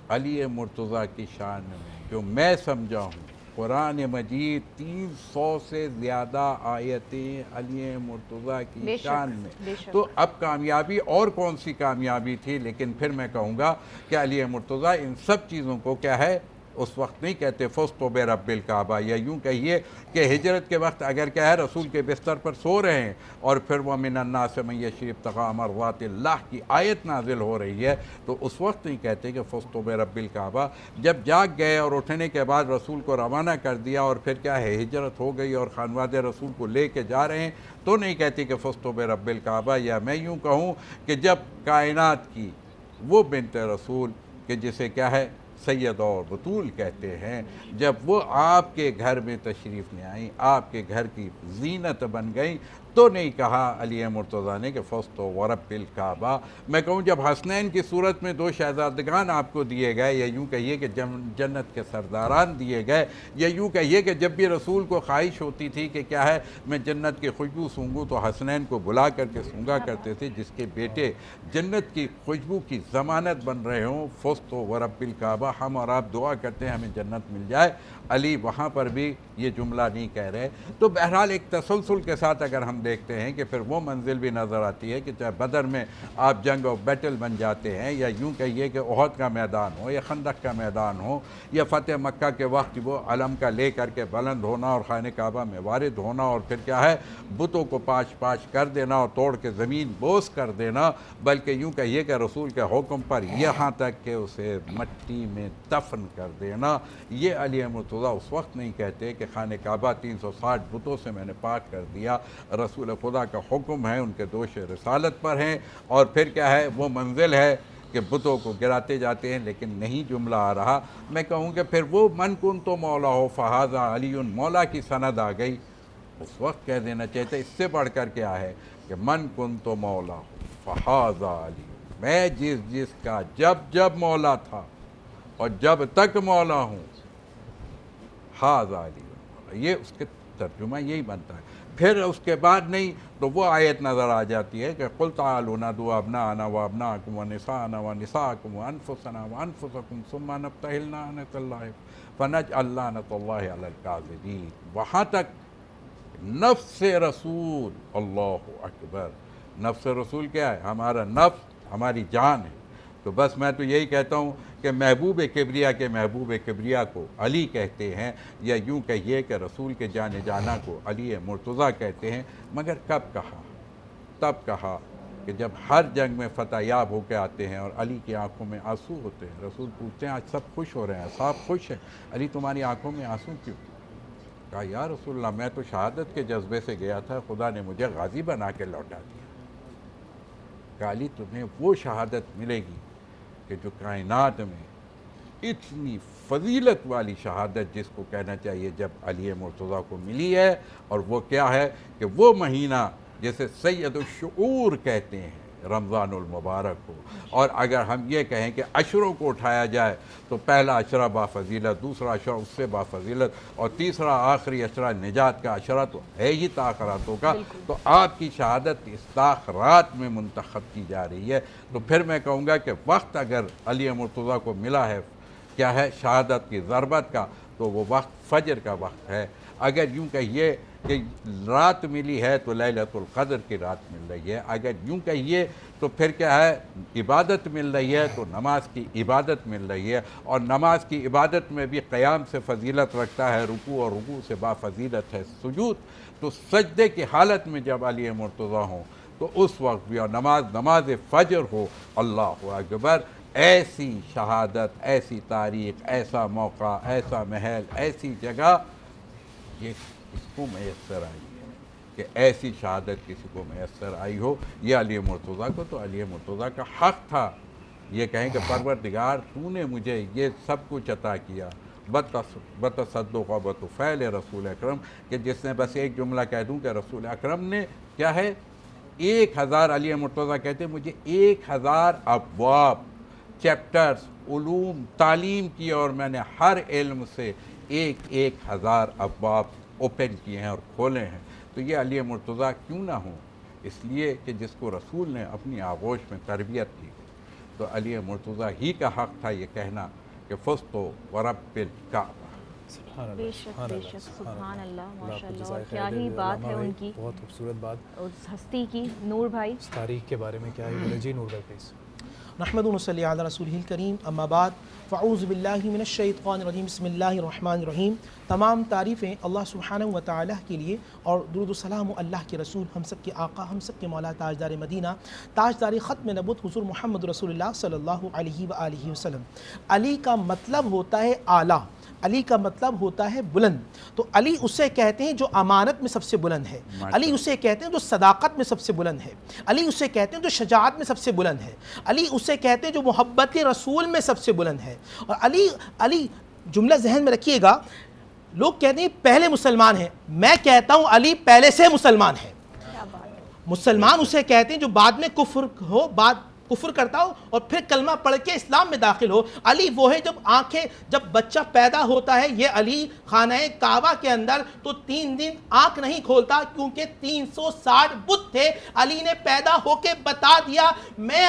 علی مرتضیٰ کی شان میں جو میں سمجھا ہوں، قرآن مجید 300 سے زیادہ آیتیں علی مرتضیٰ کی شان میں۔ تو اب کامیابی اور کون سی کامیابی تھی؟ لیکن پھر میں کہوں گا کہ علی مرتضیٰ ان سب چیزوں کو کیا ہے اس وقت نہیں کہتے فزت برب الکعبہ، یا یوں کہیے کہ ہجرت کے وقت اگر کیا ہے رسول کے بستر پر سو رہے ہیں اور پھر وہ من الناس من یشری ابتغاء مرضات اللہ کی آیت نازل ہو رہی ہے تو اس وقت نہیں کہتے کہ فزت برب الکعبہ۔ جب جاگ گئے اور اٹھنے کے بعد رسول کو روانہ کر دیا اور پھر کیا ہے ہجرت ہو گئی اور خانواد رسول کو لے کے جا رہے ہیں تو نہیں کہتے کہ فزت برب الکعبہ۔ یا میں یوں کہوں کہ جب کائنات کی وہ بنت رسول کہ جسے کیا ہے سید اور بطول کہتے ہیں، جب وہ آپ کے گھر میں تشریف لے آئیں، آپ کے گھر کی زینت بن گئیں، تو نہیں کہا علی مرتضیٰ نے کہ فزت ورب الکعبہ۔ میں کہوں جب حسنین کی صورت میں 2 شہزادگان آپ کو دیے گئے، یا یوں کہیے کہ جنت کے سرداران دیے گئے، یا یوں کہیے کہ جب بھی رسول کو خواہش ہوتی تھی کہ کیا ہے میں جنت کی خوشبو سونگوں تو حسنین کو بلا کر کے سونگا کرتے تھے، جس کے بیٹے جنت کی خوشبو کی ضمانت بن رہے ہوں۔ فزت ورب الکعبہ، ہم اور آپ دعا کرتے ہیں ہمیں جنت مل جائے، علی وہاں پر بھی یہ جملہ نہیں کہہ رہے۔ تو بہرحال ایک تسلسل کے ساتھ اگر ہم دیکھتے ہیں کہ پھر وہ منزل بھی نظر آتی ہے کہ چاہے بدر میں آپ جنگ و بیٹل بن جاتے ہیں، یا یوں کہیے کہ احد کا میدان ہو یا خندق کا میدان ہو، یا فتح مکہ کے وقت وہ علم کا لے کر کے بلند ہونا اور خانہ کعبہ میں وارد ہونا اور پھر کیا ہے بتوں کو پاش پاش کر دینا اور توڑ کے زمین بوس کر دینا، بلکہ یوں کہیے کہ رسول کے حکم پر یہاں تک کہ اسے مٹی میں دفن کر دینا، یہ علی مرتضیٰ اس وقت نہیں کہتے کہ خانہ کعبہ 360 بتوں سے میں نے پاک کر دیا۔ رسول خدا کا حکم ہے، ان کے دوش رسالت پر ہیں، اور پھر کیا ہے وہ منزل ہے کہ بتوں کو گراتے جاتے ہیں، لیکن نہیں جملہ آ رہا۔ میں کہوں کہ پھر وہ من کنت مولا ہو فہذا علی، مولا کی سند آ گئی، اس وقت کہہ دینا چاہتے اس سے بڑھ کر کیا ہے کہ من کنت مولا ہو فہذا علی، میں جس کا جب مولا تھا اور جب تک مولا ہوں، ہاذا علی، یہ اس کے ترجمہ یہی بنتا ہے۔ پھر اس کے بعد نہیں تو وہ آیت نظر آ جاتی ہے کہ قل تعالوا ندعو ابناءنا وابناءکم ونساءنا ونساءکم وانفسنا وانفسکم ثم نبتہل لعنۃ اللہ فنجعل لعنۃ اللہ علی الکاذبین، وہاں تک نفس رسول، اللہ اکبر، نفس رسول کیا ہے؟ ہمارا نفس، ہماری جان ہے۔ تو بس میں تو یہی کہتا ہوں کہ محبوب کبریا کے محبوب کبریا کو علی کہتے ہیں، یا یوں کہیے کہ رسول کے جانے جانا کو علی مرتضیٰ کہتے ہیں۔ مگر کب کہا؟ تب کہا کہ جب ہر جنگ میں فتح یاب ہو کے آتے ہیں اور علی کی آنکھوں میں آنسو ہوتے ہیں، رسول پوچھتے ہیں آج سب خوش ہو رہے ہیں، صاحب خوش ہیں، علی تمہاری آنکھوں میں آنسو کیوں؟ کہا یا رسول اللہ میں تو شہادت کے جذبے سے گیا تھا، خدا نے مجھے غازی بنا کے لوٹا دیا۔ کہا علی تمہیں وہ شہادت ملے گی کہ جو کائنات میں اتنی فضیلت والی شہادت جس کو کہنا چاہیے جب علی مرتضیٰ کو ملی ہے، اور وہ کیا ہے کہ وہ مہینہ جسے سید الشعور کہتے ہیں رمضان المبارک ہو، اور اگر ہم یہ کہیں کہ عشروں کو اٹھایا جائے تو پہلا عشرہ بافضیلت، دوسرا عشرہ اس سے بافضیلت، اور تیسرا آخری عشرہ نجات کا عشرہ تو ہے ہی تاخراتوں کا، تو آپ کی شہادت اس تاخرات میں منتخب کی جا رہی ہے۔ تو پھر میں کہوں گا کہ وقت اگر علی مرتضیٰ کو ملا ہے کیا ہے شہادت کی ضربت کا، تو وہ وقت فجر کا وقت ہے۔ اگر یوں کہیے کہ رات ملی ہے تو لیلۃ القدر کی رات مل رہی ہے، اگر یوں کہیے تو پھر کیا ہے عبادت مل رہی ہے تو نماز کی عبادت مل رہی ہے، اور نماز کی عبادت میں بھی قیام سے فضیلت رکھتا ہے، رکوع اور رکوع سے بافضیلت ہے سجود۔ تو سجدے کی حالت میں جب علی مرتضیٰ ہوں تو اس وقت بھی، اور نماز فجر ہو، اللہ اکبر، ایسی شہادت، ایسی تاریخ، ایسا موقع، ایسا محل، ایسی جگہ، یہ اس کو میسر آئی ہے کہ ایسی شہادت کسی کو میسر آئی ہو، یہ علی مرتضیٰ کو، تو علی مرتضیٰ کا حق تھا یہ کہیں کہ پروردگار تو نے مجھے یہ سب کچھ عطا کیا، بتصدق و بطفیل رسول اکرم، کہ جس نے بس ایک جملہ کہہ دوں کہ رسول اکرم نے کیا ہے 1000 علی مرتضیٰ کہتے ہیں مجھے 1000 ابواب، چیپٹرز، علوم، تعلیم کی، اور میں نے ہر علم سے 1000 ابواب اوپن کیے ہیں اور کھولے ہیں۔ تو یہ علی مرتضیٰ کیوں نہ ہوں؟ اس لیے کہ جس کو رسول نے اپنی آغوش میں تربیت کی، تو علی مرتضیٰ ہی کا حق تھا یہ کہنا کہ فزت ورب الکعبہ۔ بے شک بے شک، سبحان اللہ، ماشاء اللہ، اور کیا ہی بات ہے ان کی، بہت خوبصورت بات اس ہستی کی۔ نور بھائی اس تاریخ کے بارے میں کیا ہے بولے؟ جی نور بھائی پلیز۔ نحمد و صلی علی رسولہ الکریم، اما بعد، فاعوذ باللہ من الشیطان الرجیم، بسم اللہ الرحمن الرحیم۔ تمام تعریفیں اللہ سبحانہ و تعالیٰ کے لیے، اور درود و سلام اللہ کے رسول، ہم سب کے آقا، ہم سب کے مولا، تاجدار مدینہ، تاجدار ختم نبوت حضور محمد رسول اللہ صلی اللہ علیہ وآلہ وسلم۔ علی کا مطلب ہوتا ہے اعلیٰ، علی کا مطلب ہوتا ہے بلند۔ تو علی اسے کہتے ہیں جو امانت میں سب سے بلند ہے، علی اسے کہتے ہیں جو صداقت میں سب سے بلند ہے، علی اسے کہتے ہیں جو شجاعت میں سب سے بلند ہے، علی اسے کہتے ہیں جو محبت رسول میں سب سے بلند ہے۔ اور علی جملہ ذہن میں رکھیے گا، لوگ کہتے ہیں پہلے مسلمان ہیں، میں کہتا ہوں علی پہلے سے مسلمان ہے۔ مسلمان اسے کہتے ہیں جو بعد میں کفر کرتا ہو اور پھر کلمہ پڑھ کے اسلام میں داخل ہو۔ علی وہ ہے جب بچہ پیدا ہوتا ہے، یہ علی خانہ کعبہ کے اندر تو 3 دن آنکھ نہیں کھولتا، کیونکہ 360 بت تھے۔ علی نے پیدا ہو کے بتا دیا میں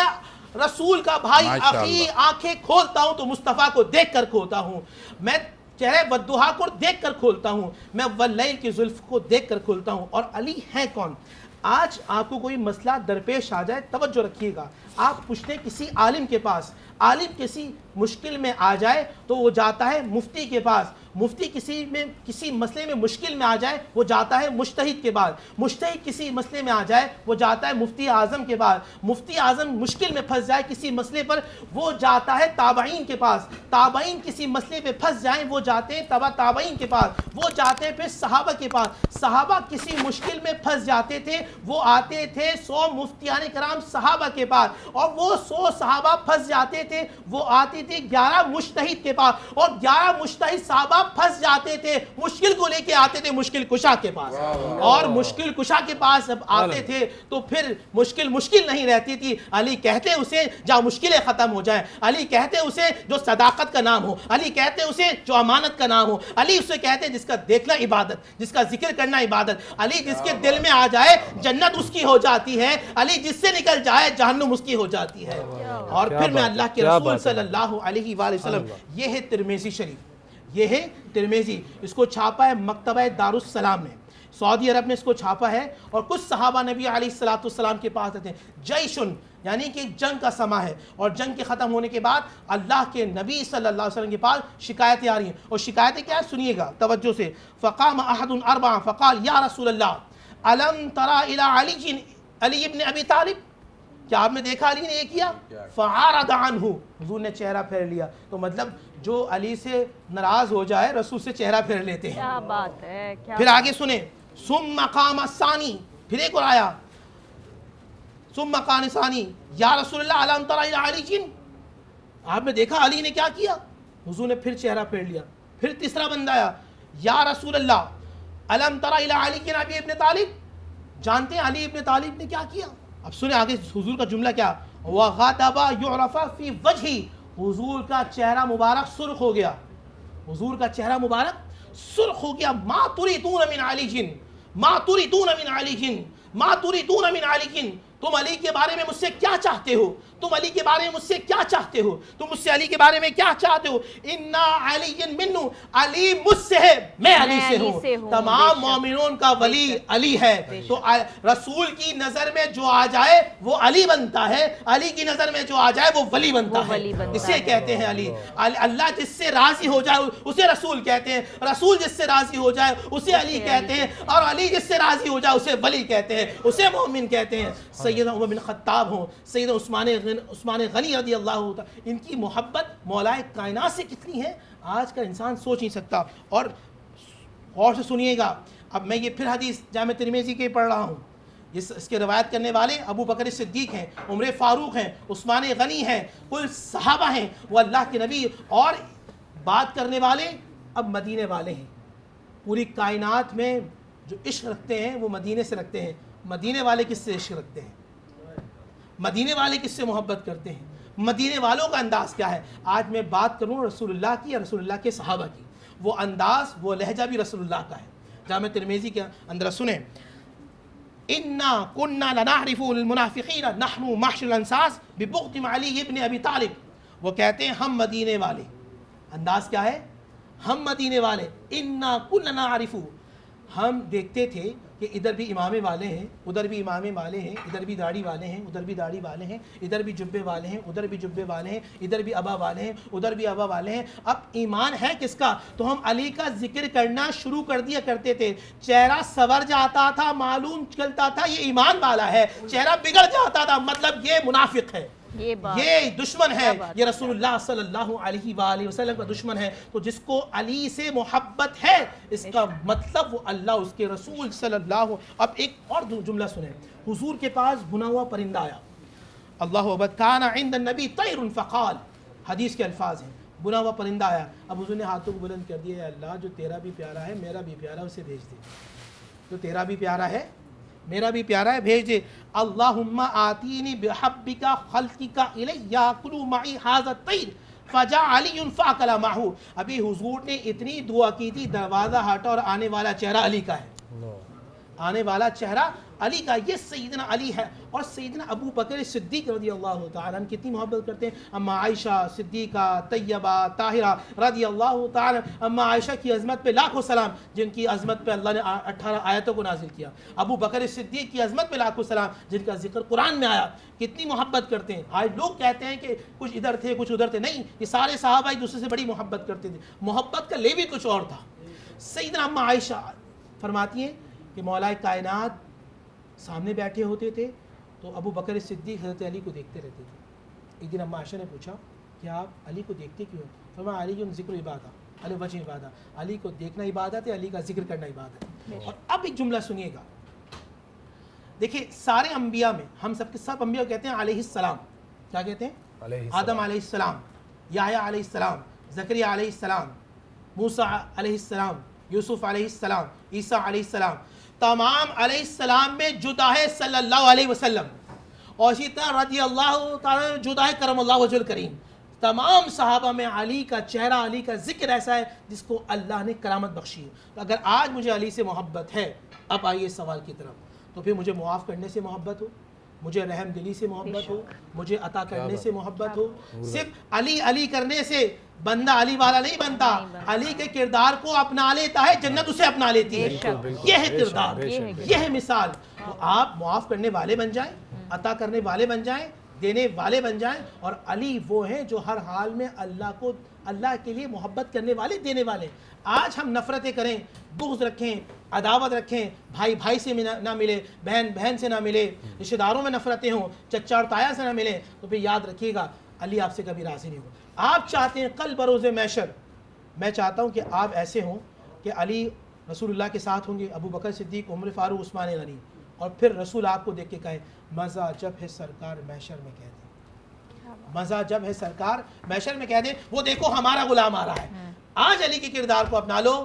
رسول کا بھائی اخی، آنکھیں کھولتا ہوں تو مصطفیٰ کو دیکھ کر کھولتا ہوں، میں چہرے ودہا کو دیکھ کر کھولتا ہوں، میں واللیل کی زلف کو دیکھ کر کھولتا ہوں۔ اور علی ہے کون؟ آج آپ کو کوئی مسئلہ درپیش آ جائے، توجہ رکھیے گا، آپ پوچھتے کسی عالم کے پاس، عالم کسی مشکل میں آ جائے تو وہ جاتا ہے مفتی کے پاس، مفتی کسی مسئلے میں مشکل میں آ جائے وہ جاتا ہے مجتہد کے پاس، مجتہد کسی مسئلے میں آ جائے وہ جاتا ہے مفتی اعظم کے پاس، مفتی اعظم مشکل میں پھنس جائے کسی مسئلے پر وہ جاتا ہے تابعین کے پاس، تابعین کسی مسئلے پہ پھنس جائیں وہ جاتے ہیں تابعین کے پاس، وہ جاتے ہیں پھر صحابہ کے پاس، صحابہ کسی مشکل میں پھنس جاتے تھے وہ آتے تھے 100 مفتیان کرام صحابہ کے پاس، اور وہ 100 صحابہ پھنس جاتے تھے وہ آتے تھے 11 مجتہد کے پاس، اور 11 مجتہد صحابہ پھنس جاتے تھے مشکل کو لے کے آتے تھے مشکل کشا کے پاس، اور مشکل کشا کے پاس جب آتے تھے تو پھر مشکل نہیں رہتی تھی۔ علی کہتے اسے جہاں مشکلیں ختم ہو جائیں، علی کہتے اسے جو صداقت کا نام ہو، علی کہتے اسے جو امانت کا نام ہو، علی اسے کہتے جس کا دیکھنا عبادت، جس کا ذکر کرنا عبادت، علی جس کے دل میں آ جائے جنت اس کی ہو جاتی ہے، علی جس سے نکل جائے جہنم اس کی ہو جاتی ہے۔ اور پھر میں اللہ کے رسول صلی اللہ علیہ وآلہ وسلم، یہ ہے ترمذی شریف، یہ ہے ترمذی، اس کو چھاپا ہے مکتبہ دارالسلام میں، سعودی عرب میں اس کو چھاپا ہے، اور کچھ صحابہ نبی علیہ السلام کے پاس آتے ہیں، جیشن یعنی کہ جنگ کا سما ہے، اور جنگ کے ختم ہونے کے بعد اللہ کے نبی صلی اللہ علیہ وسلم کے پاس شکایتیں آ رہی ہیں، اور شکایتیں کیا ہے سنیے گا توجہ سے۔ فقام احد اربعہ فقال یا رسول اللہ الم ترى الى علی ابن ابی طالب، کیا آپ نے دیکھا علی نے یہ کیا؟ فَعَارَضَ عَنْهُ، حضور نے چہرہ پھیر لیا. تو مطلب جو علی سے ناراض ہو جائے رسول سے چہرہ پھیر لیتے ہیں. کیا بات ہے. پھر آگے سنیں، ثُمَّ قَامَ الثَّانِي، پھر ایک اور آیا، ثُمَّ قَامَ الثَّانِي یا رسول اللہ أَلَمْ تَرَ إِلَىٰ عَلِيٍّ، آپ نے دیکھا علی نے کیا کیا؟ حضور نے پھر چہرہ پھیر لیا. پھر تیسرا بندہ آیا، یا رسول اللہ أَلَمْ تَرَ إِلَىٰ عَلِيٍّ أَبِي ابن طالب، جانتے ہیں علی ابن طالب نے کیا کیا؟ اب سنیں آگے حضور کا جملہ کیا، وَغَضَبَ يُعْرَفَ فِي وَجْهِ، حضور کا چہرہ مبارک سرخ ہو گیا. حضور کا چہرہ مبارک سرخ ہو گیا. ما تريدون من علی، ما تريدون من علی، ما تريدون من علی، تم علی کے بارے میں مجھ سے کیا چاہتے ہو؟ تم علی کے بارے میں مجھ سے کیا چاہتے ہو؟ تم مجھ سے علی کے بارے میں کیا چاہتے ہو؟ اِنَّا عَلِيٌّ مِّنُّ، علی مجھ سے ہے، میں علی سے ہوں. تمام مومنون کا ولی علی ہے. تو رسول کی نظر میں جو آ جائے وہ علی بنتا ہے، علی کی نظر میں جو آ جائے وہ ولی بنتا ہے. اسے کہتے ہیں علی. اللہ جس سے راضی ہو جائے اسے رسول کہتے ہیں، رسول جس سے راضی ہو جائے اسے علی کہتے ہیں، اور علی جس سے راضی ہو جائے اسے ولی کہتے ہیں، اسے مومن کہتے ہیں. سیدنا عمر بن خطاب ہوں، سیدنا عثمان غنی رضی اللہ عنہ، ان کی محبت مولا کائنات سے کتنی ہے آج کا انسان سوچ نہیں سکتا. اور غور سے سنیے گا، اب میں یہ پھر حدیث جامع ترمذی کے پڑھ رہا ہوں. اس کے روایت کرنے والے ابو بکر صدیق ہیں، عمر فاروق ہیں، عثمان غنی ہیں، کل صحابہ ہیں، وہ اللہ کے نبی. اور بات کرنے والے اب مدینے والے ہیں. پوری کائنات میں جو عشق رکھتے ہیں وہ مدینے سے رکھتے ہیں. مدینے والے کس سے عشق رکھتے ہیں؟ مدینے والے کس سے محبت کرتے ہیں؟ مدینے والوں کا انداز کیا ہے؟ آج میں بات کروں رسول اللہ کی یا رسول اللہ کے صحابہ کی. وہ انداز وہ لہجہ بھی رسول اللہ کا ہے. جامع ترمذی کے اندر سنیں، اِنَّا كُنَّا لَنَعْرِفُ الْمُنَافِقِينَ نَحْنُ مَحْشَرَ الْأَنصَارِ بِبُغْضِ عَلِيِّ ابْنِ أَبِي طالب. وہ کہتے ہیں ہم مدینے والے، انداز کیا ہے؟ ہم مدینے والے. اِنَّا كُنَّا نَعْرِفُ، ہم دیکھتے تھے کہ ادھر بھی امامے والے ہیں، ادھر بھی امامے والے ہیں، ادھر بھی داڑھی والے ہیں، ادھر بھی داڑھی والے ہیں، ادھر بھی جبے والے ہیں، ادھر بھی جبے والے ہیں، ادھر بھی ابا والے ہیں، ادھر بھی ابا والے ہیں. اب ایمان ہے کس کا؟ تو ہم علی کا ذکر کرنا شروع کر دیا کرتے تھے. چہرہ سور جاتا تھا، معلوم چلتا تھا یہ ایمان والا ہے. چہرہ بگڑ جاتا تھا مطلب یہ منافق ہے، یہ دشمن ہے، یہ رسول اللہ صلی اللہ علیہ وآلہ وسلم کا دشمن ہے. تو جس کو علی سے محبت ہے اس کا مطلب وہ اللہ اس کے رسول صلی اللہ. اب ایک اور جملہ سنیں، حضور کے پاس بنا ہوا پرندہ آیا. اللہ اکبر، کان عند النبی طیر فقال، حدیث کے الفاظ ہیں، بنا ہوا پرندہ آیا. اب حضور نے ہاتھوں کو بلند کر دیا، اے اللہ جو تیرا بھی پیارا ہے میرا بھی پیارا ہے اسے بھیج دے، جو تیرا بھی پیارا ہے میرا بھی پیارا ہے بھیج دے. اللہم آتینی بحبک خلقک الی یاکلوا معی ھذا الطیر فجاء علی فاکل معہ. ابھی حضور نے اتنی دعا کی تھی، دروازہ ہٹا اور آنے والا چہرہ علی کا ہے، آنے والا چہرہ علی کا. یہ سیدنا علی ہے. اور سیدنا ابو بکر صدیق رضی اللہ تعالیٰ عنہ کتنی محبت کرتے ہیں. اما عائشہ صدیقہ طیبہ طاہرہ رضی اللہ تعالیٰ. اما عائشہ کی عظمت پہ لاکھوں سلام، جن کی عظمت پہ اللہ نے 18 آیتوں کو نازل کیا. ابو بکر صدیق کی عظمت پہ لاکھوں سلام، جن کا ذکر قرآن میں آیا. کتنی محبت کرتے ہیں. آج لوگ کہتے ہیں کہ کچھ ادھر تھے کچھ ادھر تھے. نہیں، یہ سارے صحابہ ایک دوسرے سے بڑی محبت کرتے تھے. محبت کا لیول کچھ اور تھا. سیدنا اما عائشہ فرماتی ہیں کہ مولا کائنات سامنے بیٹھے ہوتے تھے تو ابو بکر صدیق حضرت علی کو دیکھتے رہتے تھے. ایک دن اما عائشہ نے پوچھا کہ آپ علی کو دیکھتے کیوں؟ فرمایا علی ذکر عبادت، علی وجہ عبادت، علی کو دیکھنا عبادت ہے، علی کا ذکر کرنا عبادت ہے. اور اب ایک جملہ سنیے گا، دیکھیں سارے انبیاء میں ہم سب کے سب انبیاء کہتے ہیں علیہ السلام. کیا کہتے ہیں؟ آدم علیہ السلام، یحییٰ علیہ السلام، زکریا علیہ السلام، موسیٰ علیہ السلام، یوسف علیہ السلام، عیسیٰ علیہ السلام. تمام علیہ السلام میں جدا ہے صلی اللہ علیہ وسلم، اور اسی طرح رضی اللہ تعالیٰ جدا ہے کرم اللہ وجہ الکریم. تمام صحابہ میں علی کا چہرہ، علی کا ذکر ایسا ہے جس کو اللہ نے کرامت بخشی ہے. اگر آج مجھے علی سے محبت ہے، اب آئیے سوال کی طرف، تو پھر مجھے معاف کرنے سے محبت ہو، مجھے رحم دلی سے محبت ہو، مجھے عطا کرنے سے محبت ہو. صرف علی علی کرنے سے بندہ علی والا نہیں بنتا. علی کے کردار کو اپنا لیتا ہے، جنت اسے اپنا لیتی ہے. یہ ہے کردار، یہ ہے مثال. تو آپ معاف کرنے والے بن جائیں، عطا کرنے والے بن جائیں، دینے والے بن جائیں. اور علی وہ ہیں جو ہر حال میں اللہ کے لیے محبت کرنے والے، دینے والے. آج ہم نفرتیں کریں، بغض رکھیں، عداوت رکھیں, بھائی بھائی سے نہ ملے, بہن بہن سے نہ ملے, رشتہ داروں میں نفرتیں ہوں, چچا اور تایا سے نہ ملیں, تو پھر یاد رکھیے گا علی آپ سے کبھی راضی نہیں ہوگا. آپ چاہتے ہیں کل بروز محشر, میں چاہتا ہوں کہ آپ ایسے ہوں کہ علی رسول اللہ کے ساتھ ہوں گے, ابو بکر صدیق, عمر فاروق, عثمان غنی, اور پھر رسول آپ کو دیکھ کے کہے مزہ جب ہے سرکار محشر میں کہہ دیں, مزہ جب ہے سرکار محشر میں کہہ دیں وہ دیکھو ہمارا غلام آ رہا ہے. آج علی کے کردار کو اپنا لو,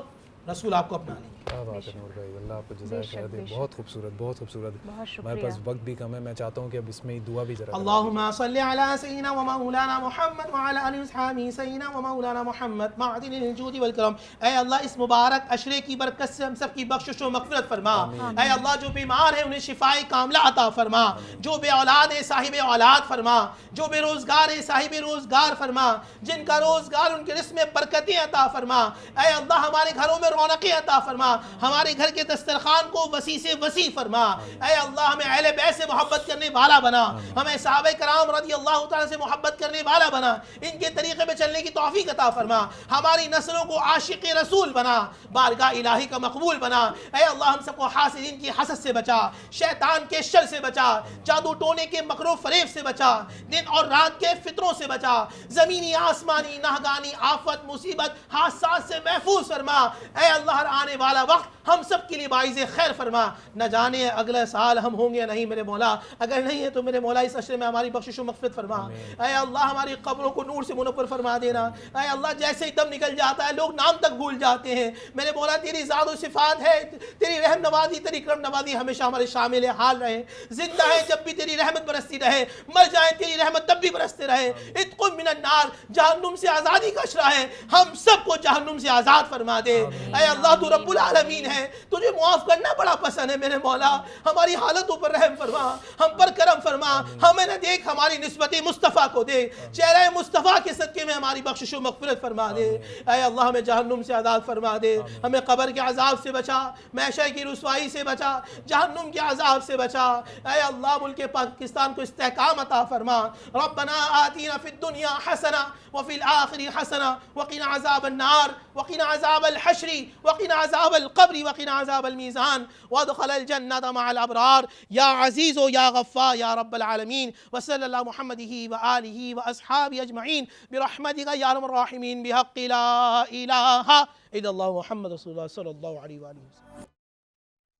رسول آپ کو اپنا لیں گے. کیا بات ہے نور بھائی, اللہ آپ کو جزائے خیر دے. بہت خوبصورت, بہت خوبصورت. ہمارے پاس وقت بھی کم ہے, میں چاہتا ہوں کہ اب اس میں دعا بھی ذرا. اللہم صلی علی سیدنا و مولانا محمد وعلی آلہ وصحبہ سیدنا و مولانا محمد معدن الجود والکرم. اے اللہ اس مبارک عشرے کی برکت سے ہم سب کی بخشش و مغفرت فرما. اے اللہ جو بیمار ہیں انہیں شفائے کاملہ عطا فرما, جو بے اولاد ہیں صاحب اولاد فرما, جو بے روزگار ہیں صاحب روزگار فرما, جن کا روزگار ان کے رزق میں برکتیں عطا فرما. اے اللہ ہمارے گھروں میں رونقیں عطا فرما, ہمارے گھر کے دسترخوان کو وسیع سے وسیع فرما. اے اللہ ہمیں اہل بیت سے محبت کرنے والا بنا, ہمیں صحابہ کرام رضی اللہ تعالیٰ سے محبت کرنے والا بنا, ان کے طریقے پہ چلنے کی توفیق عطا فرما. ہماری نسلوں کو عاشق رسول بنا, بارگاہ الہی کا مقبول بنا. اے اللہ ہم سب کو حاسدین کی حسد سے بچا, شیطان کے شر سے بچا, جادو ٹونے کے مکر و فریب سے بچا, دن اور رات کے فطروں سے بچا, زمینی آسمانی ناگانی آفت مصیبت حادثات سے محفوظ فرما. اے اللہ ہر آنے والا وقت ہم سب کے لیے باعث خیر فرما. نہ جانے اگلے سال ہم ہوں گے نہیں میرے مولا, اگر نہیں ہے تو میرے مولا اس عشرے میں ہماری بخشش و مغفرت فرما. اے اللہ ہماری قبروں کو نور سے منور فرما دینا. اے اللہ جیسے ہی دم نکل جاتا ہے لوگ نام تک بھول جاتے ہیں, میرے مولا تیری ذات و صفات ہے, تیری رحم نوازی تیری کرم نوازی ہمیشہ ہمارے شامل حال رہے. زندہ ہے جب بھی تیری رحمت برستی رہے, مر جائیں تیری رحمت تب بھی برستے رہے. اتق من النار, جہنم سے آزادی کا اشرا ہے, ہم سب کو جہنم سے آزاد فرما دے. اے اللہ تو رب العالمین ہے, تجھے معاف کرنا بڑا پسند ہے میرے مولا. ہماری حالتوں پر رحم فرما, ہم پر کرم فرما, ہمیں نہ دیکھ ہماری نسبت مصطفیٰ کو دے, چہرہ مصطفیٰ کے صدقے میں ہماری بخشش و مغفرت فرما دے. اے اللہ ہمیں جہنم سے آزاد فرما دے, ہمیں قبر کے عذاب سے بچا, محشر کی رسوائی سے بچا, جہنم کے عذاب سے بچا. اے اللہ ملک پاکستان کو استحکام عطا فرما. ربنا آتینا فی الدنیا حسنہ وفی الآخرہ حسنہ وقنا عذاب النار وقنا عذاب الحشر وقنا عذاب القبر وقنا عذاب الميزان وادخل الجنة مع الأبرار يا عزيز يا غفار يا رب العالمين. وصلى الله محمده وآله وأصحابه أجمعين برحمتك يا أرحم الراحمين بحق لا إله إلا الله محمد رسول الله صلى الله عليه وآله وسلم.